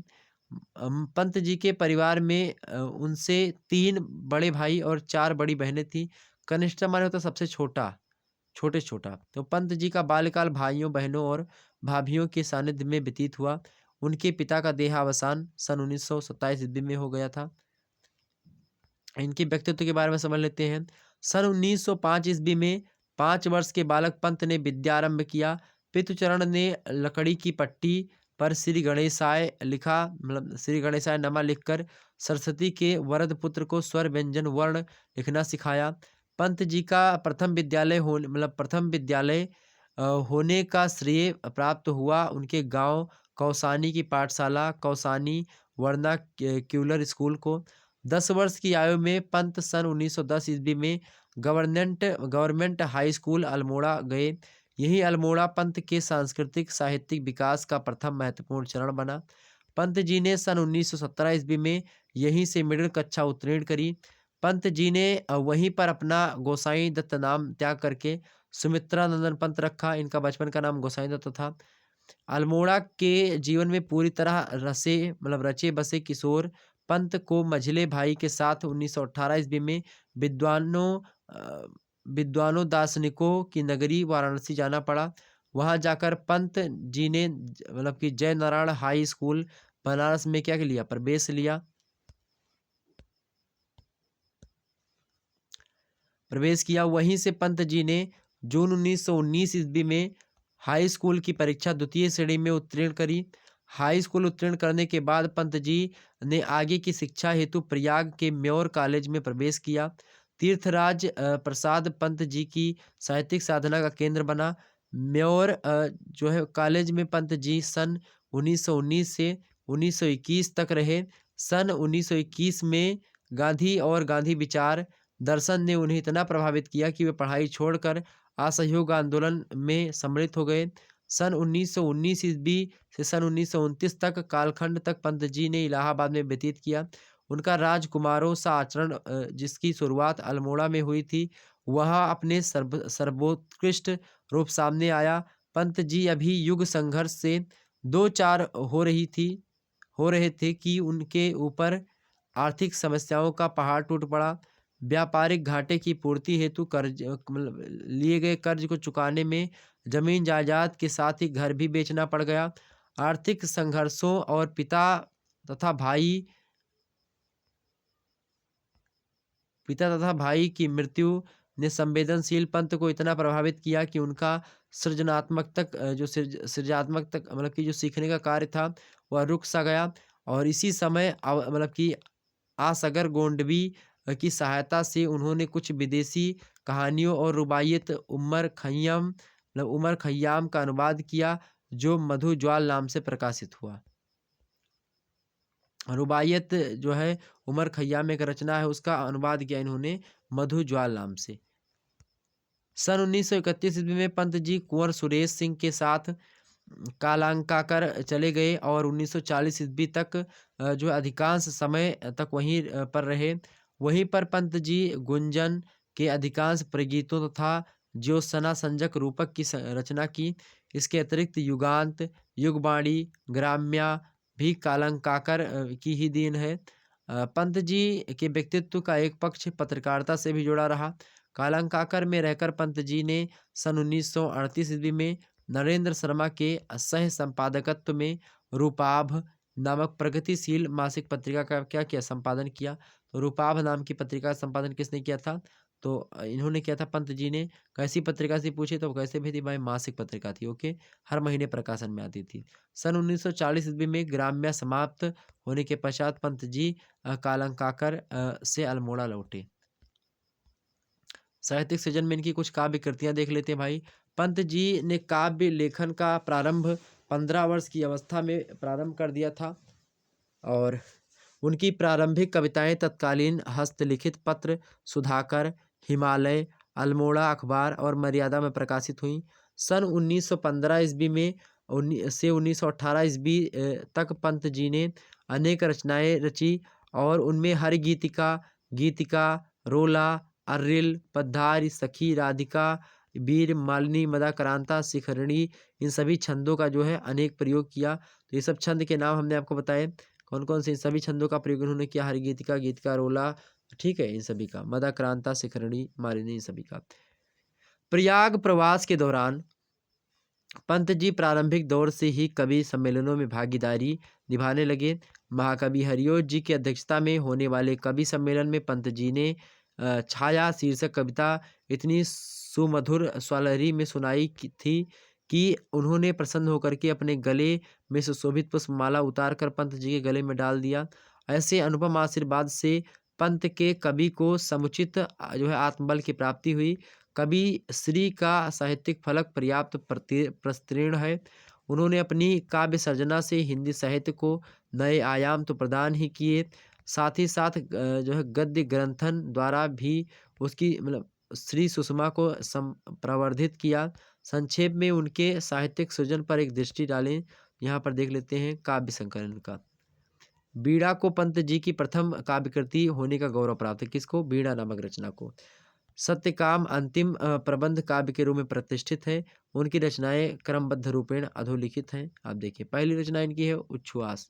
पंत जी के परिवार में उनसे 3 बड़े भाई और 4 बड़ी बहनें थीं। कनिष्ठ माने होता सबसे छोटा, छोटे छोटा। तो पंत जी का बाल्यकाल भाइयों बहनों और भाभियों के सानिध्य में व्यतीत हुआ। उनके पिता का देहावसान सन 1927 ईस्वी में हो गया था। इनके व्यक्तित्व के बारे में समझ लेते हैं। सन 1905 ईस्वी में 5 वर्ष के बालक पंत ने विद्यारंभ किया। पितृचरण ने लकड़ी की पट्टी पर श्री गणेशाय लिखा, मतलब श्री गणेशाय नमा लिखकर सरस्वती के वरद पुत्र को स्वर व्यंजन वर्ण लिखना सिखाया। पंत जी का प्रथम विद्यालय होने का श्रेय प्राप्त हुआ उनके गांव कौसानी की पाठशाला कौसानी वर्नाक्यूलर स्कूल को। 10 वर्ष की आयु में पंत सन 1910 ईस्वी में गवर्नमेंट हाई स्कूल अल्मोड़ा गए। यही अल्मोड़ा पंत के सांस्कृतिक साहित्यिक विकास का प्रथम महत्वपूर्ण चरण बना। पंत जी ने सन 1917 ईस्वी में यहीं से मिडिल कक्षा उत्तीर्ण करी। पंत जी ने वहीं पर अपना गोसाई दत्त नाम त्याग करके सुमित्रानंदन पंत रखा। इनका बचपन का नाम गोसाई दत्त था। अल्मोड़ा के जीवन में पूरी तरह रचे बसे किशोर पंत को मझले भाई के साथ 1918 ईस्वी में विद्वानों दार्शनिकों की नगरी वाराणसी जाना पड़ा। वहां जाकर पंत जी ने कि जय नारायण हाई स्कूल बनारस में क्या लिया? प्रवेश लिया। प्रवेश किया। वहीं से पंत जी ने जून 1919 ईस्वी में हाई स्कूल की परीक्षा द्वितीय श्रेणी में उत्तीर्ण करी। हाई स्कूल उत्तीर्ण करने के बाद पंत जी ने आगे की शिक्षा हेतु प्रयाग के म्योर कॉलेज में प्रवेश किया। तीर्थराज प्रसाद पंत जी की साहित्यिक साधना का केंद्र बना। म्योर जो है कॉलेज में पंत जी सन 1919 से 1921 तक रहे। सन 1921 में गांधी और गांधी विचार दर्शन ने उन्हें इतना प्रभावित किया कि वे पढ़ाई छोड़कर असहयोग आंदोलन में सम्मिलित हो गए। सन 1919 ईस्वी से सन 1929 तक कालखंड तक पंत जी ने इलाहाबाद में व्यतीत किया। उनका राजकुमारों सा आचरण, जिसकी शुरुआत अल्मोड़ा में हुई थी, वहाँ अपने सर्वोत्कृष्ट रूप सामने आया। पंत जी अभी युग संघर्ष से दो चार हो रहे थे कि उनके ऊपर आर्थिक समस्याओं का पहाड़ टूट पड़ा। व्यापारिक घाटे की पूर्ति हेतु कर्ज, मतलब लिए गए कर्ज को चुकाने में जमीन जायदाद के साथ ही घर भी बेचना पड़ गया। आर्थिक संघर्षों और तथा भाई पिता तथा भाई की मृत्यु ने संवेदनशील पंत को इतना प्रभावित किया कि उनका सृजनात्मक तक मतलब कि जो सीखने का कार्य था वह रुक सा गया। और इसी समय मतलब कि आसगर गोंडवी की सहायता से उन्होंने कुछ विदेशी कहानियों और रुबाइयत उमर खय्याम का अनुवाद किया, जो मधु ज्वाल नाम से प्रकाशित हुआ। रुबाइयत जो है उमर खय्याम एक रचना है, उसका अनुवाद किया इन्होंने मधु ज्वाल नाम से। सन 1931 ईस्वी में पंत जी कुंवर सुरेश सिंह के साथ कालांकाकर चले गए और 1940 ईस्वी तक जो अधिकांश समय तक वहीं पर रहे। वहीं पर पंत जी गुंजन के अधिकांश प्रगीतों तथा ज्योत्सना संजक रूपक की रचना की। इसके अतिरिक्त युगांत, युगवाणी, ग्राम्या भी कालंकाकर की ही देन है। पंत जी के व्यक्तित्व का एक पक्ष पत्रकारिता से भी जुड़ा रहा। कालंकाकर में रहकर पंत जी ने सन 1938 ईस्वी में नरेंद्र शर्मा के सह संपादकत्व में रूपाभ नामक प्रगतिशील मासिक पत्रिका का क्या किया, संपादन किया। तो रूपाभ नाम की पत्रिका का संपादन किसने किया था? तो इन्होंने किया था पंत जी ने। कैसी पत्रिका से पूछे तो कैसे भी थी भाई, मासिक पत्रिका थी। ओके, हर महीने प्रकाशन में आती थी। सन 1940 ईस्वी में ग्राम्य समाप्त होने के पश्चात पंत जी कालंकाकर से अल्मोड़ा लौटे। साहित्यिक सृजन में इनकी कुछ काव्य कृतियां देख लेते हैं भाई। पंत जी ने काव्य लेखन का प्रारंभ 15 वर्ष की अवस्था में प्रारंभ कर दिया था और उनकी प्रारंभिक कविताएं तत्कालीन हस्तलिखित पत्र सुधाकर, हिमालय, अल्मोड़ा अखबार और मर्यादा में प्रकाशित हुई। सन 1915 ईस्वी में से 1918 ईस्वी तक पंत जी ने अनेक रचनाएं रची और उनमें हरि गीतिका, रोला, अर्रिल, पद्धार, सखी, राधिका, वीर, मालिनी, मदाक्रांता, शिखरिणी, इन सभी छंदों का जो है अनेक प्रयोग किया। तो ये सब छंद के नाम हमने आपको बताए कौन कौन से। इन सभी छंदों का प्रयोग उन्होंने किया, हरि गीतिका, रोला, ठीक है, इन सभी का, मदाक्रांता, शिखरिणी, मालिनी, इन सभी का। प्रयाग प्रवास के दौरान पंत जी प्रारंभिक दौर से ही कवि सम्मेलनों में भागीदारी निभाने लगे। महाकवि हरिओं जी की अध्यक्षता में होने वाले कवि सम्मेलन में पंत जी ने छाया शीर्षक कविता इतनी सुमधुर स्वलहरी में सुनाई थी कि उन्होंने प्रसन्न होकर के अपने गले में सुशोभित पुष्पमाला उतारकर पंत जी के गले में डाल दिया। ऐसे अनुपम आशीर्वाद से पंत के कवि को समुचित जो है आत्मबल की प्राप्ति हुई। कवि श्री का साहित्यिक फलक पर्याप्त प्रस्तीर्ण है। उन्होंने अपनी काव्य सर्जना से हिंदी साहित्य को नए आयाम तो प्रदान ही किए, साथ ही साथ जो है गद्य ग्रंथन द्वारा भी उसकी मतलब श्री सुषमा को प्रवर्धित किया। संक्षेप में उनके साहित्यिक सृजन पर एक दृष्टि डालें। यहाँ पर देख लेते हैं काव्य संकलन का। बीड़ा को पंत जी की प्रथम काव्य कृति होने का गौरव प्राप्त है। किसको? बीड़ा नामक रचना को। सत्यकाम अंतिम प्रबंध काव्य के रूप में प्रतिष्ठित है। उनकी रचनाएं क्रमबद्ध रूपेण अधोलिखित हैं। आप देखिए, पहली रचना इनकी है उच्छ्वास।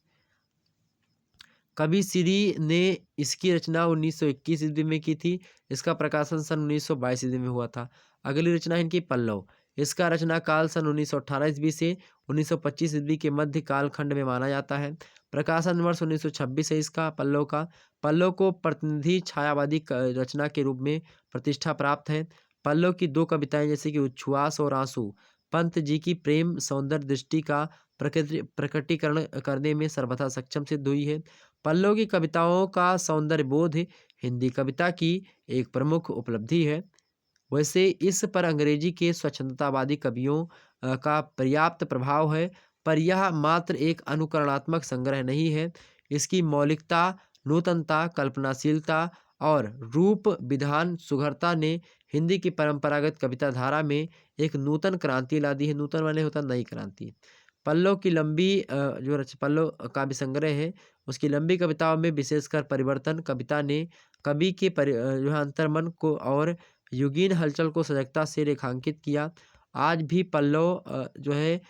कवि श्री ने इसकी रचना 1921 ईस्वी में की थी। इसका प्रकाशन सन 1922 ईस्वी में हुआ था। अगली रचना इनकी पल्लव। इसका रचना काल सन 1918 ईस्वी से 1925 ईस्वी के मध्य कालखंड में माना जाता है। प्रकाशन वर्ष 1926 है इसका पल्लव का। पल्लव को प्रतिनिधि छायावादी रचना के रूप में प्रतिष्ठा प्राप्त है। पल्लव की दो कविताएं जैसे कि उच्छ्वास और आंसू पंत जी की प्रेम सौंदर्य दृष्टि का प्रकटीकरण करने में सर्वथा सक्षम सिद्ध हुई है। पल्लव की कविताओं का सौंदर्य बोध हिंदी कविता की एक प्रमुख उपलब्धि है। वैसे इस पर अंग्रेजी के स्वच्छंदतावादी कवियों का पर्याप्त प्रभाव है, पर यह मात्र एक अनुकरणात्मक संग्रह नहीं है। इसकी मौलिकता, नूतनता, कल्पनाशीलता और रूप विधान सुघरता ने हिंदी की परंपरागत कविता धारा में एक नूतन क्रांति ला दी है। नूतन माने होता नई क्रांति। पल्लव की लंबी पल्लव काव्य संग्रह है, उसकी लंबी कविताओं में विशेषकर परिवर्तन कविता ने कवि के जो है अंतर्मन को और युगीन हलचल को सजगता से रेखांकित किया। आज भी पल्लव जो है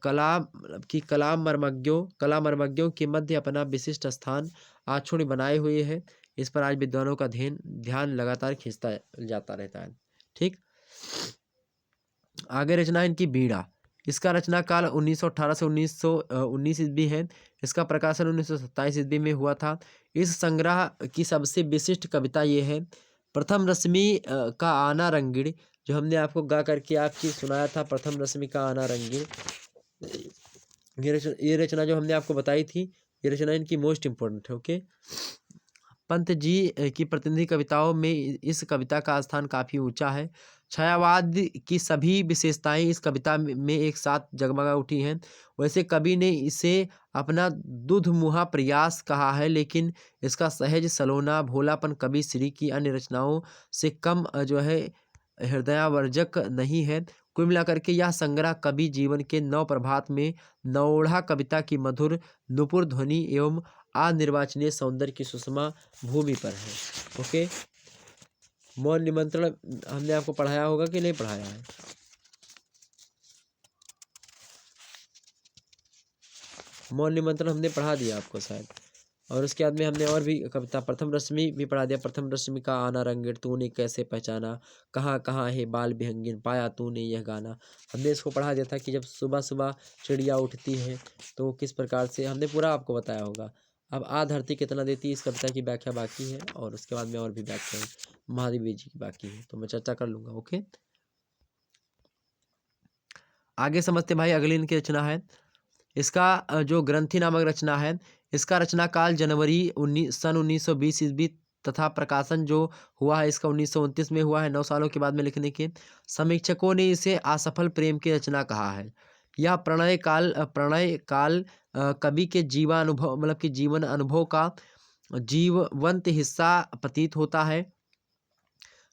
कला मर्मज्ञों के मध्य अपना विशिष्ट स्थान आक्षुण बनाए हुए है। इस पर आज विद्वानों का ध्यान लगातार खींचता जाता रहता है। ठीक, आगे रचना इनकी बीड़ा। इसका रचना काल 1918 से 1919 ईस्वी है। इसका प्रकाशन 1927 ईस्वी में हुआ था। इस संग्रह की सबसे विशिष्ट कविता ये है, प्रथम रश्मि का आना रंगीण, जो हमने आपको गा करके आपकी सुनाया था, प्रथम रश्मि का आना रंगीण। ये रचना जो हमने आपको बताई थी, ये रचना इनकी मोस्ट इम्पोर्टेंट है। ओके, पंत जी की प्रतिनिधि कविताओं में इस कविता का स्थान काफ़ी ऊंचा है। छायावाद की सभी विशेषताएं इस कविता में एक साथ जगमगा उठी हैं। वैसे कवि ने इसे अपना दुधमुहा प्रयास कहा है, लेकिन इसका सहज सलोना भोलापन कवि श्री की अन्य रचनाओं से कम जो है हृदयावर्जक नहीं है। कुल मिलाकर के यह संग्रह कवि जीवन के नव प्रभात में नवोढ़ा कविता की मधुर नुपुर ध्वनि एवं अनिर्वाचनीय सौंदर्य की सुषमा भूमि पर है। ओके, मौन निमंत्रण हमने आपको पढ़ाया होगा कि नहीं पढ़ाया है? मौन निमंत्रण हमने पढ़ा दिया आपको शायद। और उसके बाद में हमने और भी कविता प्रथम रश्मि भी पढ़ा दिया। प्रथम रश्मि का आना रंगीण, तूने कैसे पहचाना, कहाँ कहाँ है बाल विहंगिन, पाया तूने यह गाना। हमने इसको पढ़ा दिया था कि जब सुबह सुबह चिड़िया उठती है तो किस प्रकार से, हमने पूरा आपको बताया होगा। अब आ धरती कितना देती है, इस कविता की व्याख्या बाकी है और उसके बाद में और भी व्याख्या महादेव जी की बाकी है, तो मैं चर्चा कर लूँगा। ओके, आगे समझते भाई। अगली इनकी रचना है, इसका जो ग्रंथि नामक रचना है, इसका रचना काल जनवरी सन 1920 ईस्वी तथा प्रकाशन जो हुआ है इसका 1929 में हुआ है, 9 सालों के बाद में लिखने के। समीक्षकों ने इसे असफल प्रेम की रचना कहा है। यह प्रणय काल कवि के जीवानुभव मतलब कि जीवन अनुभव का जीवंत हिस्सा प्रतीत होता है।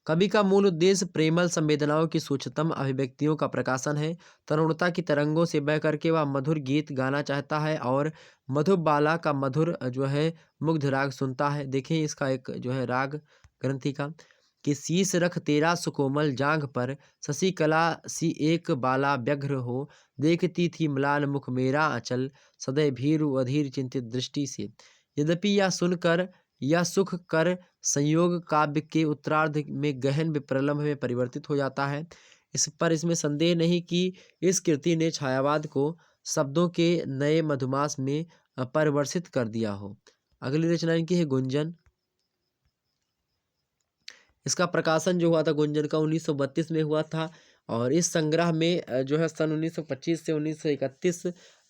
कवि का मूल उद्देश्य प्रेमल संवेदनाओं की सूक्ष्मतम अभिव्यक्तियों का प्रकाशन है। तरुणता की तरंगों से बह करके वह मधुर गीत गाना चाहता है और मधुबाला का मधुर जो है मुग्ध राग सुनता है। देखें इसका एक जो है राग ग्रंथि का, कि शीश रख तेरा सुकोमल जांघ पर, शशिकला सी एक बाला व्यग्र हो, देखती थी म्लान मुख मेरा अचल, सदैव भीरु अधीर चिंतित दृष्टि से। यद्यपि यह सुनकर यह सुख कर संयोग काव्य के उत्तरार्ध में गहन विप्रलंभ में परिवर्तित हो जाता है। इसमें संदेह नहीं कि इस कृति ने छायावाद को शब्दों के नए मधुमास में परिवर्तित कर दिया हो। अगली रचना इनकी है गुंजन। इसका प्रकाशन जो हुआ था गुंजन का 1932 में हुआ था और इस संग्रह में जो है सन 1925 से 1931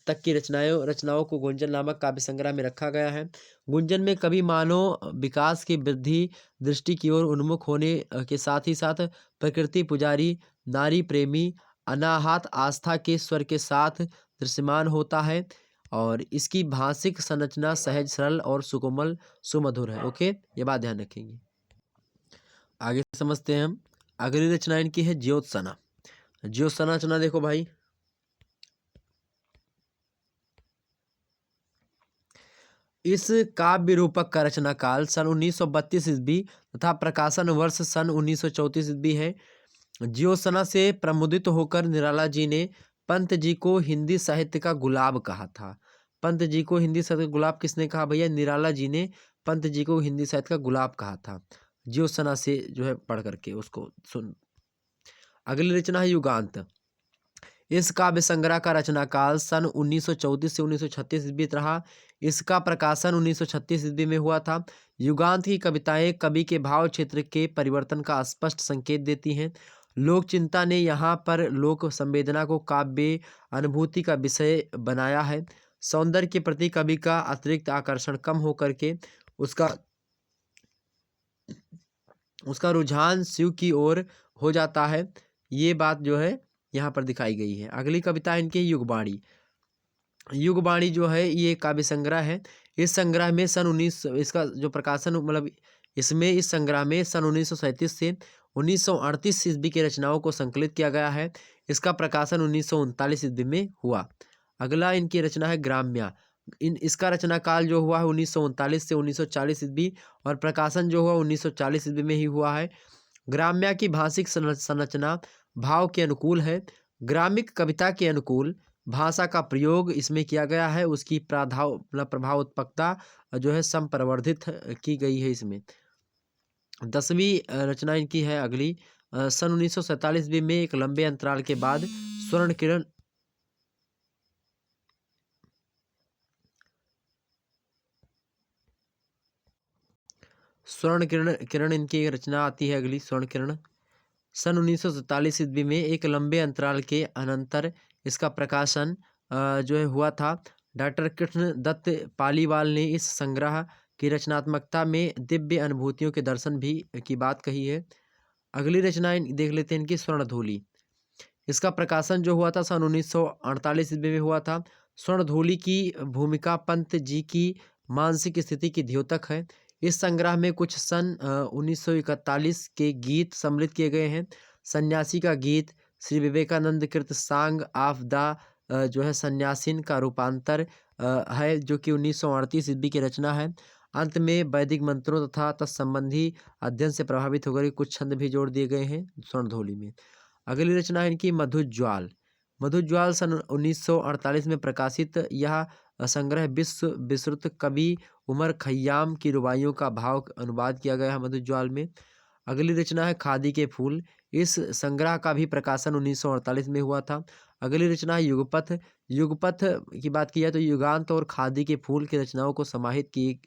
तक की रचनाओं को गुंजन नामक काव्य संग्रह में रखा गया है। गुंजन में कवि मानव विकास की वृद्धि दृष्टि की ओर उन्मुख होने के साथ ही साथ प्रकृति पुजारी, नारी प्रेमी, अनाहत आस्था के स्वर के साथ दृश्यमान होता है और इसकी भाषिक संरचना सहज सरल और सुकोमल सुमधुर है। ओके, ये बात ध्यान रखेंगे। आगे समझते हैं हम। अगली रचना इनकी है ज्योत्सना। ज्योत्सना रचना देखो भाई, इस काव्य रूपक का रचना काल सन 1932 ईस्वी तथा प्रकाशन वर्ष सन 1934 ईस्वी है। ज्योत्सना से प्रमुदित होकर निराला जी ने पंत जी को हिंदी साहित्य का गुलाब कहा था। पंत जी को हिंदी साहित्य का गुलाब किसने कहा भैया? निराला जी ने पंत जी को हिंदी साहित्य का गुलाब कहा था। ज्योत्सना से जो है पढ़ करके उसको सुन। अगली रचना है युगांत। इस काव्य संग्रह का रचना काल सन 1934 से 1936 ईस्वी रहा। इसका प्रकाशन 1936 ईस्वी में हुआ था। युगांत की कविताएं कवि के भाव क्षेत्र के परिवर्तन का स्पष्ट संकेत देती हैं। लोक चिंता ने यहाँ पर लोक संवेदना को काव्य अनुभूति का विषय बनाया है। सौंदर्य के प्रति कवि का अतिरिक्त आकर्षण कम होकर के उसका रुझान शिव की ओर हो जाता है। ये बात जो है यहाँ पर दिखाई गई है। अगली कविता इनकी युगबाणी। युगबाणी जो है ये काव्य संग्रह है। इस संग्रह में इसका जो प्रकाशन मतलब इसमें इस संग्रह में सन 1937 से 1938 ईस्वी की रचनाओं को संकलित किया गया है। इसका प्रकाशन 1939 ईस्वी में हुआ। अगला इनकी रचना है ग्राम्या। इसका रचना काल जो हुआ है 1939 से 1940 ईस्वी और प्रकाशन जो हुआ 1940 ईस्वी में ही हुआ है। ग्राम्या की भाषिक संरचना भाव के अनुकूल है। ग्रामिक कविता के अनुकूल भाषा का प्रयोग इसमें किया गया है। उसकी प्रभाव उत्पकता जो है संप्रवर्धित की गई है इसमें। 10वीं रचना इनकी है अगली। सन 1947 में एक लंबे अंतराल के बाद स्वर्ण किरण किरण इनकी रचना आती है अगली, स्वर्ण किरण। सन 1947 ईस्वी में एक लंबे अंतराल के अनंतर इसका प्रकाशन जो है हुआ था। डॉक्टर कृष्ण दत्त पालीवाल ने इस संग्रह की रचनात्मकता में दिव्य अनुभूतियों के दर्शन भी की बात कही है। अगली रचना देख लेते हैं इनकी, स्वर्णधूलि। इसका प्रकाशन जो हुआ था सन 1948 ईस्वी में हुआ था। स्वर्णधूलि की भूमिका पंत जी की मानसिक स्थिति की द्योतक है। इस संग्रह में कुछ सन 1941 के गीत सम्मिलित किए गए हैं। सन्यासी का गीत, श्री विवेकानंद कृत सांग ऑफ द जो है सन्यासीन का रूपांतर है, जो कि 1938 ईस्वी की रचना है। अंत में वैदिक मंत्रों तथा तत्संबंधी अध्ययन से प्रभावित होकर कुछ छंद भी जोड़ दिए गए हैं स्वर्णधूलि में। अगली रचना है इनकी मधुज्वाल। मधुज्वाल सन 1948 में प्रकाशित यह संग्रह विश्व विश्रुत कवि उमर खय्याम की रुबाइयों का भाव अनुवाद किया गया है मधुज्वाल में। अगली रचना है खादी के फूल। इस संग्रह का भी प्रकाशन 1948 में हुआ था। अगली रचना है युगपथ। युगपथ की बात की जाए तो युगांत और खादी के फूल की रचनाओं को समाहित की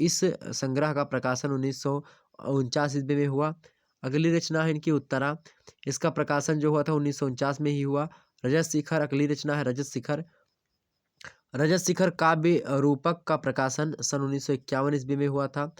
इस संग्रह का प्रकाशन 1949 ईस्वी में हुआ। अगली रचना है इनकी उत्तरा। इसका प्रकाशन जो हुआ था 1949 में ही हुआ। रजत शिखर अगली रचना है, रजत शिखर। रजत शिखर काव्य रूपक का प्रकाशन सन 1951 ईस्वी में हुआ था।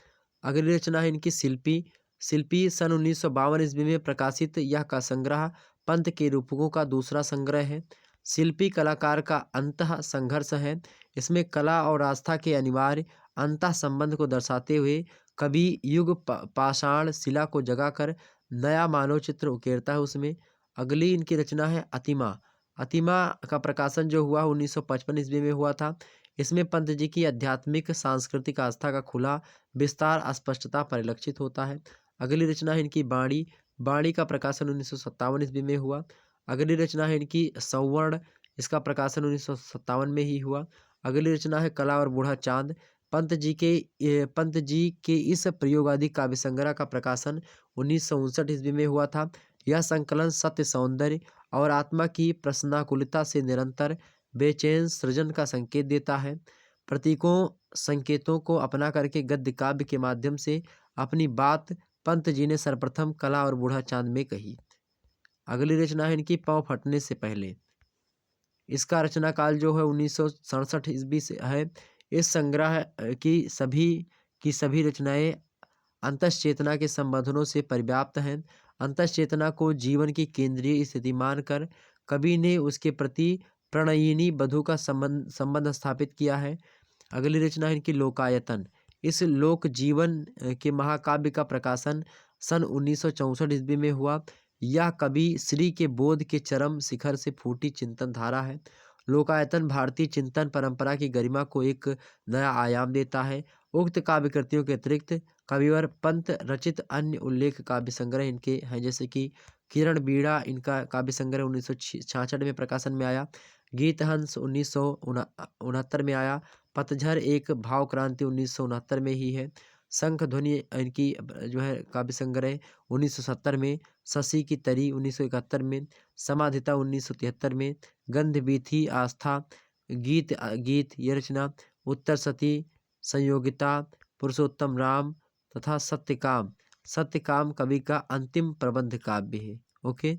अगली रचना है इनकी शिल्पी। शिल्पी सन 1952 ईस्वी में प्रकाशित यह का संग्रह पंत के रूपकों का दूसरा संग्रह है। शिल्पी कलाकार का अंतः संघर्ष है। इसमें कला और आस्था के अनिवार्य अंतः संबंध को दर्शाते हुए कवि युग पाषाण शिला को जगाकर नया मानव चित्र उकेरता है उसमें। अगली इनकी रचना है अतिमा। अतिमा का प्रकाशन जो हुआ 1955 ईस्वी में हुआ था। इसमें पंत जी की आध्यात्मिक सांस्कृतिक आस्था का खुला विस्तार स्पष्टता परिलक्षित होता है। अगली रचना है इनकी बाणी। बाणी का प्रकाशन 1957 ईस्वी में हुआ। अगली रचना है इनकी संवर्ण। इसका प्रकाशन 1957 में ही हुआ। अगली रचना है कला और बूढ़ा चांद। पंत जी के इस प्रयोगादि काव्य संग्रह का प्रकाशन 1959 ईस्वी में हुआ था। यह संकलन सत्य, सौंदर्य और आत्मा की प्रसन्नाकुलता से निरंतर बेचैन सृजन का संकेत देता है। प्रतीकों संकेतों को अपना करके गद्य काव्य के माध्यम से अपनी बात पंत जी ने सर्वप्रथम कला और बूढ़ा चांद में कही। अगली रचना है इनकी पाँव फटने से पहले। इसका रचना काल जो है 1967 ईस्वी से है। इस संग्रह की सभी रचनाएं अंतश्चेतना के संबंधों से परिव्याप्त हैं। अंतश्चेतना को जीवन की केंद्रीय स्थिति मानकर कवि ने उसके प्रति प्रणयिनी वधू का संबंध स्थापित किया है। अगली रचना है इनकी लोकायतन। इस लोक जीवन के महाकाव्य का प्रकाशन सन 1964 ईस्वी में हुआ। यह कवि श्री के बोध के चरम शिखर से फूटी चिंतन धारा है। लोकायतन भारतीय चिंतन परंपरा की गरिमा को एक नया आयाम देता है। उक्त काव्य कृतियों के अतिरिक्त कविवर पंत रचित अन्य उल्लेख काव्य संग्रह इनके हैं, जैसे कि किरण बीड़ा इनका काव्य संग्रह 1966 में प्रकाशन में आया। गीतहंस 1969 में आया। पतझर एक भाव क्रांति 1969 में ही है। शंख ध्वनि इनकी जो है काव्य संग्रह 1970 में। शशि की तरी 1971 में। समाधिता 1973 में। गंधवीथी आस्था गीत ये रचना। उत्तर सती, संयोगिता, पुरुषोत्तम राम तथा सत्यकाम। सत्यकाम कवि का अंतिम प्रबंध काव्य है। ओके,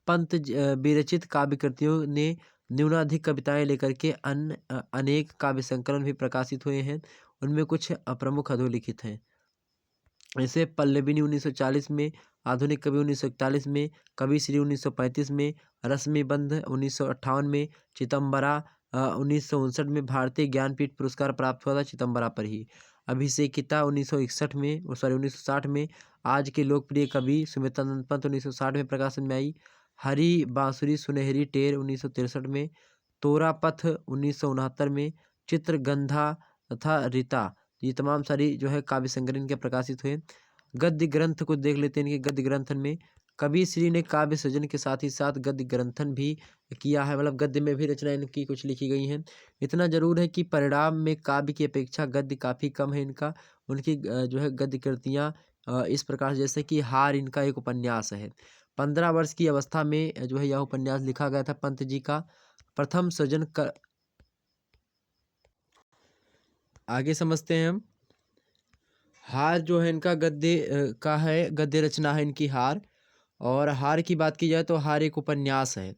पंत विरचित काव्य कृतियों ने न्यूनाधिक कविताएं लेकर के अनेक काव्य संकलन भी प्रकाशित हुए हैं। उनमें कुछ प्रमुख अधोलिखित हैं। ऐसे पल्लविनी 1940 में, आधुनिक कवि 1941 में, कवि श्री 1935 में, रश्मिबंध 1958 में, चितंबरा 1959 में भारतीय ज्ञानपीठ पुरस्कार प्राप्त हुआ था चितंबरा पर ही। अभिषेकिता 1961 में 1960 में, आज के लोकप्रिय कवि सुमित्रानंद पंत 1960 में प्रकाशन में आई। हरी बांसुरी सुनहरी टेर 1963 में। तोरा पथ 1969 में। चित्रगंधा तथा रीता, ये तमाम सारी जो है काव्य संग्रह इनके प्रकाशित हुए। गद्य ग्रंथ को देख लेते हैं। इनके गद्य ग्रंथन में कवि श्री ने काव्य सृजन के साथ ही साथ गद्य ग्रंथन भी किया है, मतलब गद्य में भी रचना इनकी कुछ लिखी गई हैं। इतना जरूर है कि परिणाम में काव्य की अपेक्षा गद्य काफ़ी कम है इनका। उनकी जो है गद्य कृतियाँ इस प्रकार से, जैसे कि हार इनका एक उपन्यास है। 15 वर्ष की अवस्था में जो है यह उपन्यास लिखा गया था। पंत जी का प्रथम सृजन कर, आगे समझते हैं हम। हार जो है इनका गद्य का है, गद्य रचना है इनकी हार। और हार की बात की जाए तो हार एक उपन्यास है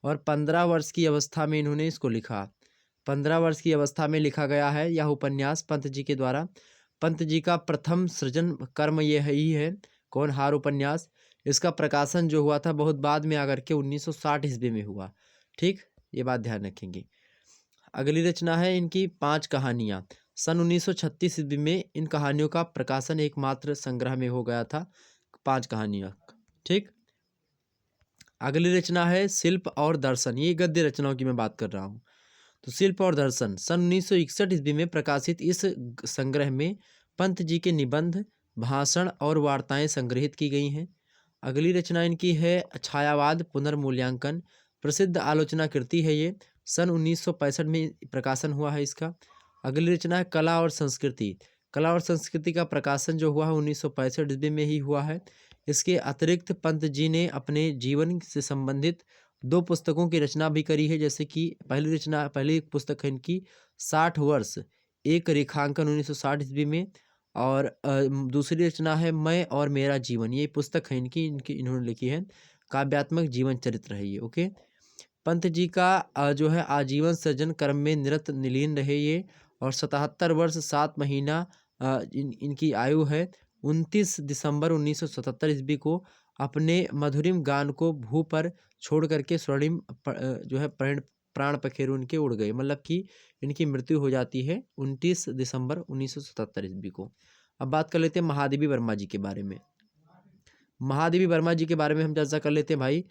और 15 वर्ष की अवस्था में इन्होंने इसको लिखा। 15 वर्ष की अवस्था में लिखा गया है यह उपन्यास पंत जी के द्वारा। पंत जी का प्रथम सृजन कर्म यह ही है, कौन, हार उपन्यास। इसका प्रकाशन जो हुआ था बहुत बाद में आकर के 1960 ईस्वी में हुआ। ठीक, ये बात ध्यान रखेंगे। अगली रचना है इनकी 5 कहानियाँ। सन 1936 ईस्वी में इन कहानियों का प्रकाशन एकमात्र संग्रह में हो गया था, 5 कहानियाँ। ठीक, अगली रचना है शिल्प और दर्शन। ये गद्य रचनाओं की मैं बात कर रहा हूँ। तो शिल्प और दर्शन सन 1961 ईस्वी में प्रकाशित इस संग्रह में पंत जी के निबंध, भाषण और वार्ताएं संग्रहित की गई हैं। अगली रचना इनकी है छायावाद पुनर्मूल्यांकन। प्रसिद्ध आलोचना कृति है ये, सन 1965 में प्रकाशन हुआ है इसका। अगली रचना है कला और संस्कृति। कला और संस्कृति का प्रकाशन जो हुआ है 1965 ईस्वी में ही हुआ है। इसके अतिरिक्त पंत जी ने अपने जीवन से संबंधित 2 पुस्तकों की रचना भी करी है, जैसे कि पहली पुस्तक है इनकी 60 वर्ष एक रेखांकन 1960 ईस्वी में। और दूसरी रचना है मैं और मेरा जीवन। ये पुस्तक है इनकी इन्होंने लिखी है, काव्यात्मक जीवन चरित्र है ये। ओके, पंत जी का जो है आजीवन सृजन कर्म में निरत निलीन रहे ये। और 77 वर्ष 7 महीना इनकी आयु है। 29 दिसंबर 1977 ईस्वी को अपने मधुरिम गान को भू पर छोड़ करके स्वर्णिम जो है प्राण पखेरु उनके उड़ गए, मतलब कि इनकी मृत्यु हो जाती है 29 दिसंबर 1977 ईस्वी को। अब बात कर लेते हैं महादेवी वर्मा जी के बारे में। महादेवी वर्मा जी के बारे में हम चर्चा कर लेते हैं भाई।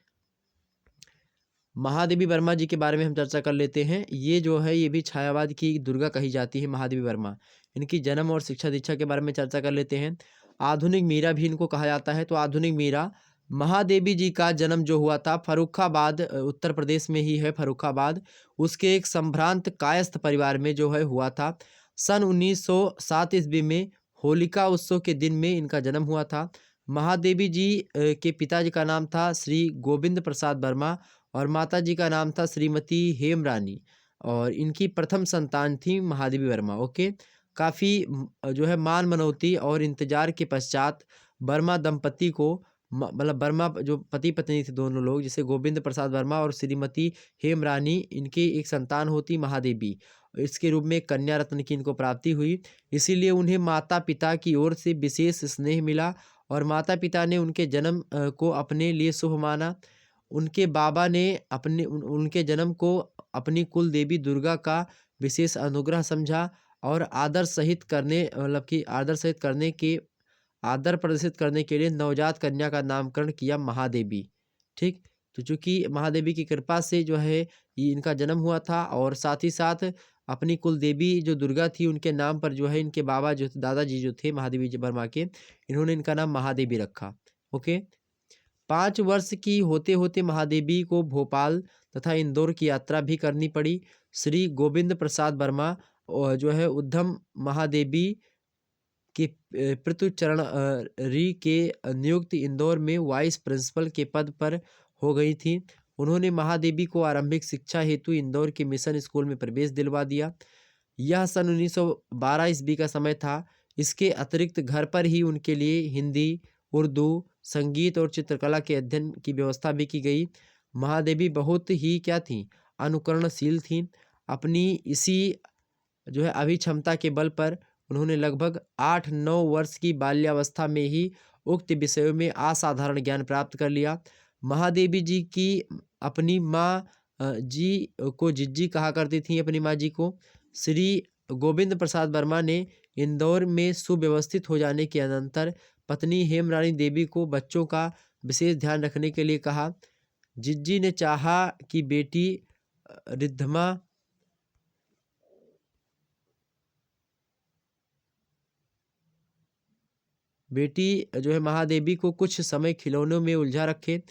महादेवी वर्मा जी के बारे में हम चर्चा कर लेते हैं। ये जो है ये भी छायावाद की दुर्गा कही जाती है महादेवी वर्मा। इनकी जन्म और शिक्षा दीक्षा के बारे में चर्चा कर लेते हैं। आधुनिक मीरा भी इनको कहा जाता है। तो आधुनिक मीरा, महादेवी जी का जन्म जो हुआ था फर्रुखाबाद, उत्तर प्रदेश में ही है फर्रुखाबाद। उसके एक संभ्रांत कायस्थ परिवार में जो है हुआ था। सन 1907 ईस्वी में होलिका उत्सव के दिन में इनका जन्म हुआ था। महादेवी जी के पिताजी का नाम था श्री गोविंद प्रसाद वर्मा और माता जी का नाम था श्रीमती हेमरानी। और इनकी प्रथम संतान थी महादेवी वर्मा। ओके, काफ़ी जो है मान मनौती और इंतजार के पश्चात वर्मा दंपति को मतलब वर्मा जो पति पत्नी थे दोनों लोग, जैसे गोविंद प्रसाद वर्मा और श्रीमती हेमरानी, इनकी एक संतान होती महादेवी। इसके रूप में कन्या रत्न की इनको प्राप्ति हुई। इसीलिए उन्हें माता पिता की ओर से विशेष स्नेह मिला और माता पिता ने उनके जन्म को अपने लिए शुभ माना। उनके बाबा ने उनके जन्म को अपनी कुल देवी दुर्गा का विशेष अनुग्रह समझा और आदर प्रदर्शित करने के लिए नवजात कन्या का नामकरण किया महादेवी। ठीक, तो चूंकि महादेवी की कृपा से जो है ये इनका जन्म हुआ था और साथ ही साथ अपनी कुल देवी जो दुर्गा थी उनके नाम पर जो है इनके बाबा जो दादाजी जो थे महादेवी जी वर्मा के, इन्होंने इनका नाम महादेवी रखा। ओके, 5 वर्ष की होते होते महादेवी को भोपाल तथा इंदौर की यात्रा भी करनी पड़ी। श्री गोविंद प्रसाद वर्मा जो है उद्धम महादेवी के पृथुचरण री के नियुक्ति इंदौर में वाइस प्रिंसिपल के पद पर हो गई थी। उन्होंने महादेवी को आरंभिक शिक्षा हेतु इंदौर के मिशन स्कूल में प्रवेश दिलवा दिया। यह सन 1912 ईस्वी का समय था। इसके अतिरिक्त घर पर ही उनके लिए हिंदी, उर्दू, संगीत और चित्रकला के अध्ययन की व्यवस्था भी की गई। महादेवी बहुत ही क्या थीं, अनुकरणशील थीं। अपनी इसी जो है अभिक्षमता के बल पर उन्होंने लगभग 8-9 वर्ष की बाल्यावस्था में ही उक्त विषयों में असाधारण ज्ञान प्राप्त कर लिया। महादेवी जी की अपनी माँ जी को जिज्जी कहा करती थी, अपनी माँ जी को। श्री गोविंद प्रसाद वर्मा ने इंदौर में सुव्यवस्थित हो जाने के अनंतर पत्नी हेमरानी देवी को बच्चों का विशेष ध्यान रखने के लिए कहा। जिज्जी ने चाहा कि रिद्धमा बेटी जो है महादेवी को कुछ समय खिलौनों में उलझा रखे,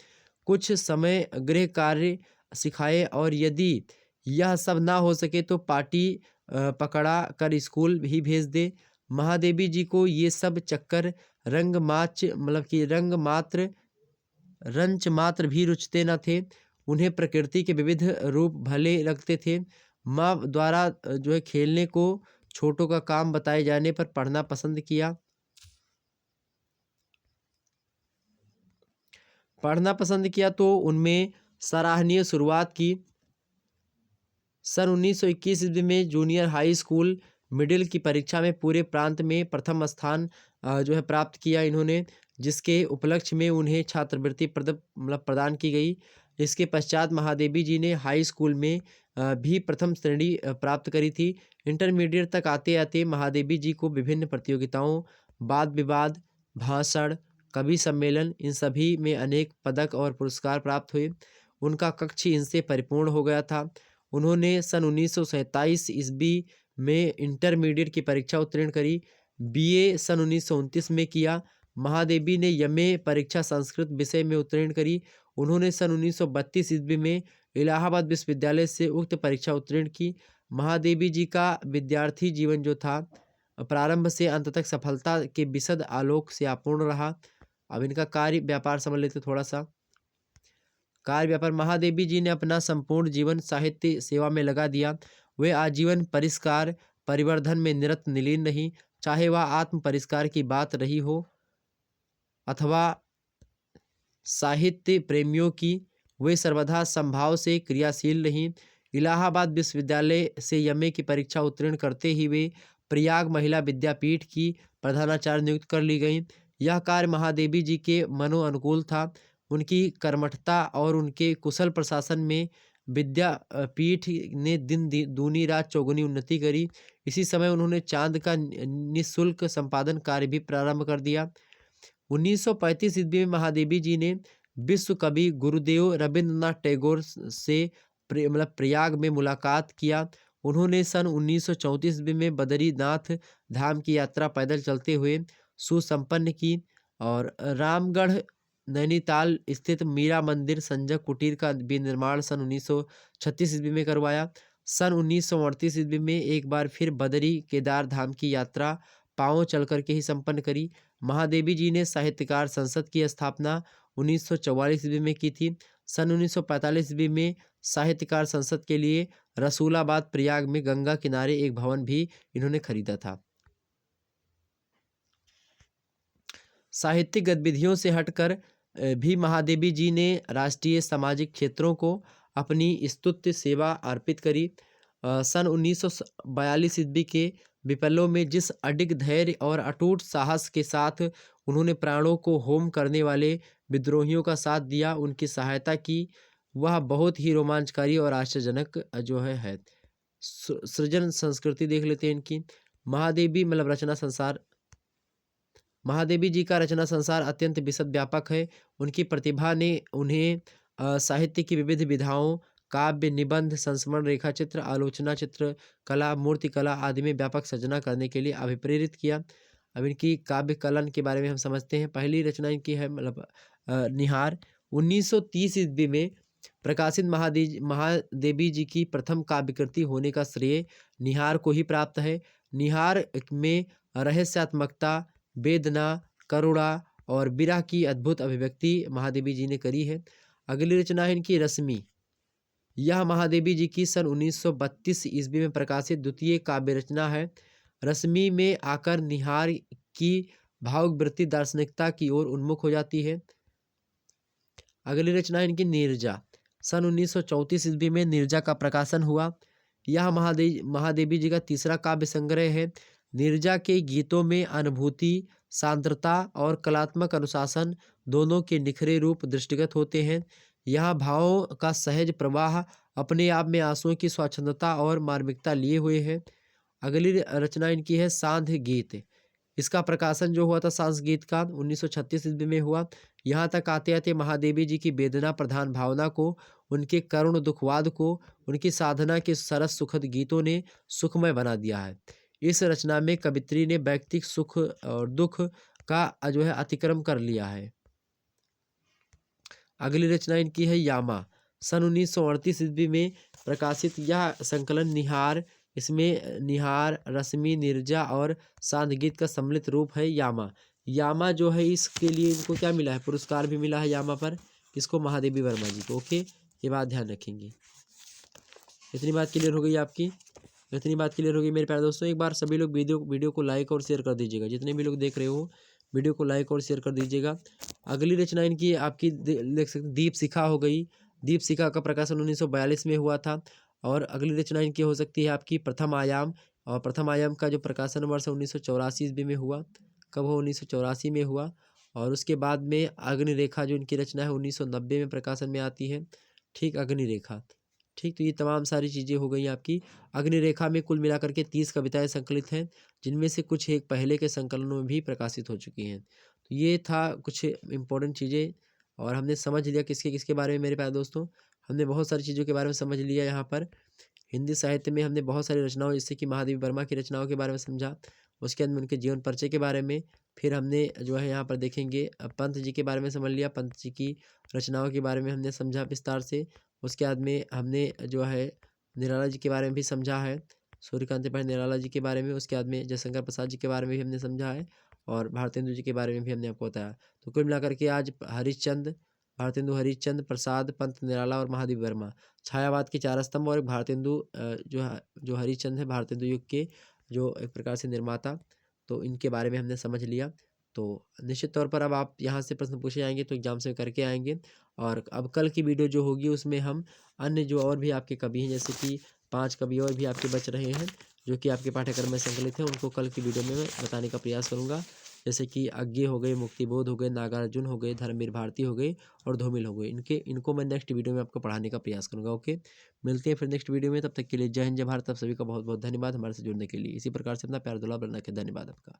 कुछ समय गृह कार्य सिखाए और यदि यह सब ना हो सके तो पार्टी पकड़ा कर स्कूल ही भेज दे। महादेवी जी को ये सब चक्कर रंच मात्र भी रुचते न थे। उन्हें प्रकृति के विविध रूप भले लगते थे। माँ द्वारा जो है खेलने को छोटों का काम बताए जाने पर पढ़ना पसंद किया। तो उनमें सराहनीय शुरुआत की। सन 1921 ईस्वी में जूनियर हाई स्कूल मिडिल की परीक्षा में पूरे प्रांत में प्रथम स्थान जो है प्राप्त किया इन्होंने, जिसके उपलक्ष्य में उन्हें छात्रवृत्ति प्रदान की गई। इसके पश्चात महादेवी जी ने हाई स्कूल में भी प्रथम श्रेणी प्राप्त करी थी। इंटरमीडिएट तक आते आते महादेवी जी को विभिन्न प्रतियोगिताओं, वाद विवाद, भाषण, कवि सम्मेलन, इन सभी में अनेक पदक और पुरस्कार प्राप्त हुए। उनका कक्ष इनसे परिपूर्ण हो गया था। उन्होंने सन 1927 ईस्वी में इंटरमीडिएट की परीक्षा उत्तीर्ण करी। बीए सन 1929 में किया। महादेवी ने एमए परीक्षा संस्कृत विषय में उत्तीर्ण करी। उन्होंने सन 1932 ईस्वी में इलाहाबाद विश्वविद्यालय से उक्त परीक्षा उत्तीर्ण की। महादेवी जी का विद्यार्थी जीवन जो था प्रारंभ से अंत तक सफलता के विशद आलोक से अपूर्ण रहा। अब इनका कार्य व्यापार समझ लेते थोड़ा सा। कार्य व्यापार, महादेवी जी ने अपना संपूर्ण जीवन साहित्य सेवा में लगा दिया। वे आजीवन परिष्कार परिवर्धन में निरत निलीन रही, चाहे वह आत्म परिष्कार की बात रही हो अथवा साहित्य प्रेमियों की। वे सर्वदा संभाव से क्रियाशील रहीं। इलाहाबाद विश्वविद्यालय से एमए की परीक्षा उत्तीर्ण करते ही वे प्रयाग महिला विद्यापीठ की प्रधानाचार्य नियुक्त कर ली गईं। यह कार्य महादेवी जी के मनोअनुकूल था। उनकी कर्मठता और उनके कुशल प्रशासन में विद्यापीठ ने दिन दूनी रात चौगुनी उन्नति करी। इसी समय उन्होंने चांद का निःशुल्क संपादन कार्य भी प्रारंभ कर दिया। 1935 ईस्वी में महादेवी जी ने विश्व कवि गुरुदेव रविंद्रनाथ टैगोर से प्रयाग में मुलाकात किया। उन्होंने सन 1934 ईस्वी में बद्रीनाथ धाम की यात्रा पैदल चलते हुए सुसंपन्न की और रामगढ़ नैनीताल स्थित मीरा मंदिर संजय कुटीर का भी निर्माण सन 1936 ईस्वी में करवाया। सन 1938 ईस्वी में एक बार फिर बदरी केदार धाम की यात्रा पांव चल करके ही संपन्न करी। महादेवी जी ने साहित्यकार संसद की स्थापना 1944 ईस्वी में की थी। सन 1945 ईस्वी में साहित्यकार संसद के लिए रसूलाबाद प्रयाग में गंगा किनारे एक भवन भी इन्होंने खरीदा था। साहित्यिक गतिविधियों से हटकर भी महादेवी जी ने राष्ट्रीय सामाजिक क्षेत्रों को अपनी स्तुत्य सेवा अर्पित करी। सन 1942 ईस्वी के विप्लव में जिस अडिग धैर्य और अटूट साहस के साथ उन्होंने प्राणों को होम करने वाले विद्रोहियों का साथ दिया, उनकी सहायता की, वह बहुत ही रोमांचकारी और आश्चर्यजनक जो है। सृजन संस्कृति देख लेते हैं इनकी। महादेवी मतलब रचना संसार, महादेवी जी का रचना संसार अत्यंत विशद व्यापक है। उनकी प्रतिभा ने उन्हें साहित्य की विविध विधाओं, काव्य, निबंध, संस्मरण, रेखा चित्र, आलोचना चित्र कला, मूर्ति कला आदि में व्यापक सृजना करने के लिए अभिप्रेरित किया। अब इनकी काव्य कलन के बारे में हम समझते हैं। पहली रचना इनकी है मतलब निहार। 1930 ईस्वी में प्रकाशित महादेवी जी की प्रथम काव्य कृति होने का श्रेय निहार को ही प्राप्त है। निहार में रहस्यात्मकता, वेदना, करुणा और विरह की अद्भुत अभिव्यक्ति महादेवी जी ने करी है। अगली रचना है इनकी रश्मि। यह महादेवी जी की सन 1932 ईस्वी में प्रकाशित द्वितीय काव्य रचना है। रश्मि में आकर निहार की भावुक वृत्ति दार्शनिकता की ओर उन्मुख हो जाती है। अगली रचना है इनकी नीरजा। सन 1934 ईस्वी में नीरजा का प्रकाशन हुआ। यह महादेवी जी का तीसरा काव्य संग्रह है। नीरजा के गीतों में अनुभूति, सांद्रता और कलात्मक अनुशासन दोनों के निखरे रूप दृष्टिगत होते हैं। यह भावों का सहज प्रवाह अपने आप में आंसुओं की स्वच्छंदता और मार्मिकता लिए हुए है। अगली रचना इनकी है सांध्य गीत। इसका प्रकाशन जो हुआ था संस्कृत का 1936 ईस्वी में हुआ। यहाँ तक आते आते महादेवी जी की वेदना प्रधान भावना को, उनके करुण दुखवाद को, उनकी साधना के सरस सुखद गीतों ने सुखमय बना दिया है। इस रचना में कवित्री ने व्यक्तिक सुख और दुख का जो है अतिक्रम कर लिया है। अगली रचना इनकी है यामा। सन 1938 ईस्वी में प्रकाशित यह संकलन निहार, इसमें निहार, रश्मि, नीरजा और सांदगीत का सम्मिलित रूप है यामा। यामा जो है इसके लिए इनको क्या मिला है, पुरस्कार भी मिला है यामा पर, किसको, महादेवी वर्मा जी को। ओके, ये बात ध्यान रखेंगे। इतनी बात क्लियर हो गई आपकी, इतनी बात क्लियर होगी मेरे प्यारे दोस्तों। एक बार सभी लोग वीडियो को लाइक और शेयर कर दीजिएगा, जितने भी लोग देख रहे हो वीडियो को लाइक और शेयर कर दीजिएगा। अगली रचना इनकी आपकी देख सकते दीप शिखा हो गई। दीप शिखा का प्रकाशन 1942 में हुआ था। और अगली रचना इनकी हो सकती है आपकी प्रथम आयाम। और प्रथम आयाम का जो प्रकाशन वर्ष 1984 ईस्वी में हुआ। कब हो, 1984 में हुआ। और उसके बाद में अग्निरेखा जो इनकी रचना है 1990 में प्रकाशन में आती है। ठीक, अग्निरेखा। ठीक, तो ये तमाम सारी चीज़ें हो गई आपकी। अग्निरेखा में कुल मिलाकर के 30 कविताएं संकलित हैं, जिनमें से कुछ एक पहले के संकलनों में भी प्रकाशित हो चुकी हैं। तो ये था कुछ इम्पोर्टेंट चीज़ें, और हमने समझ लिया किसके किसके बारे में मेरे प्यारे दोस्तों। हमने बहुत सारी चीज़ों के बारे में समझ लिया यहाँ पर। हिंदी साहित्य में हमने बहुत सारी रचनाओं, जैसे कि महादेवी वर्मा की रचनाओं के बारे में समझा। उसके बाद में उनके जीवन परिचय के बारे में। फिर हमने जो है यहाँ पर देखेंगे पंत जी के बारे में समझ लिया, पंत जी की रचनाओं के बारे में हमने समझा विस्तार से। उसके बाद में हमने जो है निराला जी के बारे में भी समझा है, सूर्यकांत त्रिपाठी निराला जी के बारे में। उसके बाद में जयशंकर प्रसाद जी के बारे में भी हमने समझा है, और भारतेंदु जी के बारे में भी हमने आपको बताया। तो कुल मिलाकर के आज हरिश्चंद्र, भारतेंदु हरिश्चंद्र, प्रसाद, पंत निराला और महादेवी वर्मा, छायावाद के चार स्तंभ, और भारतेंदु जो हरिश्चंद्र है भारतेंदु युग के जो एक प्रकार से निर्माता, तो इनके बारे में हमने समझ लिया। तो निश्चित तौर पर अब आप यहाँ से प्रश्न पूछे जाएंगे तो एग्जाम से करके आएंगे। और अब कल की वीडियो जो होगी उसमें हम अन्य जो और भी आपके कवि हैं, जैसे कि 5 कवि और भी आपके बच रहे हैं जो कि आपके पाठ्यक्रम में संकलित हैं, उनको कल की वीडियो में मैं बताने का प्रयास करूँगा। जैसे कि अज्ञे हो गए, मुक्तिबोध हो गए, नागार्जुन हो गए, धर्मवीर भारती हो गए और धूमिल हो गए। इनको मैं नेक्स्ट वीडियो में आपको पढ़ाने का प्रयास करूँगा। ओके, मिलते हैं फिर नेक्स्ट वीडियो में। तब तक के लिए जय हिंद, जय भारत। आप सभी का बहुत बहुत धन्यवाद हमारे से जुड़ने के लिए। इसी प्रकार से अपना प्यार दुलार बना के धन्यवाद आपका।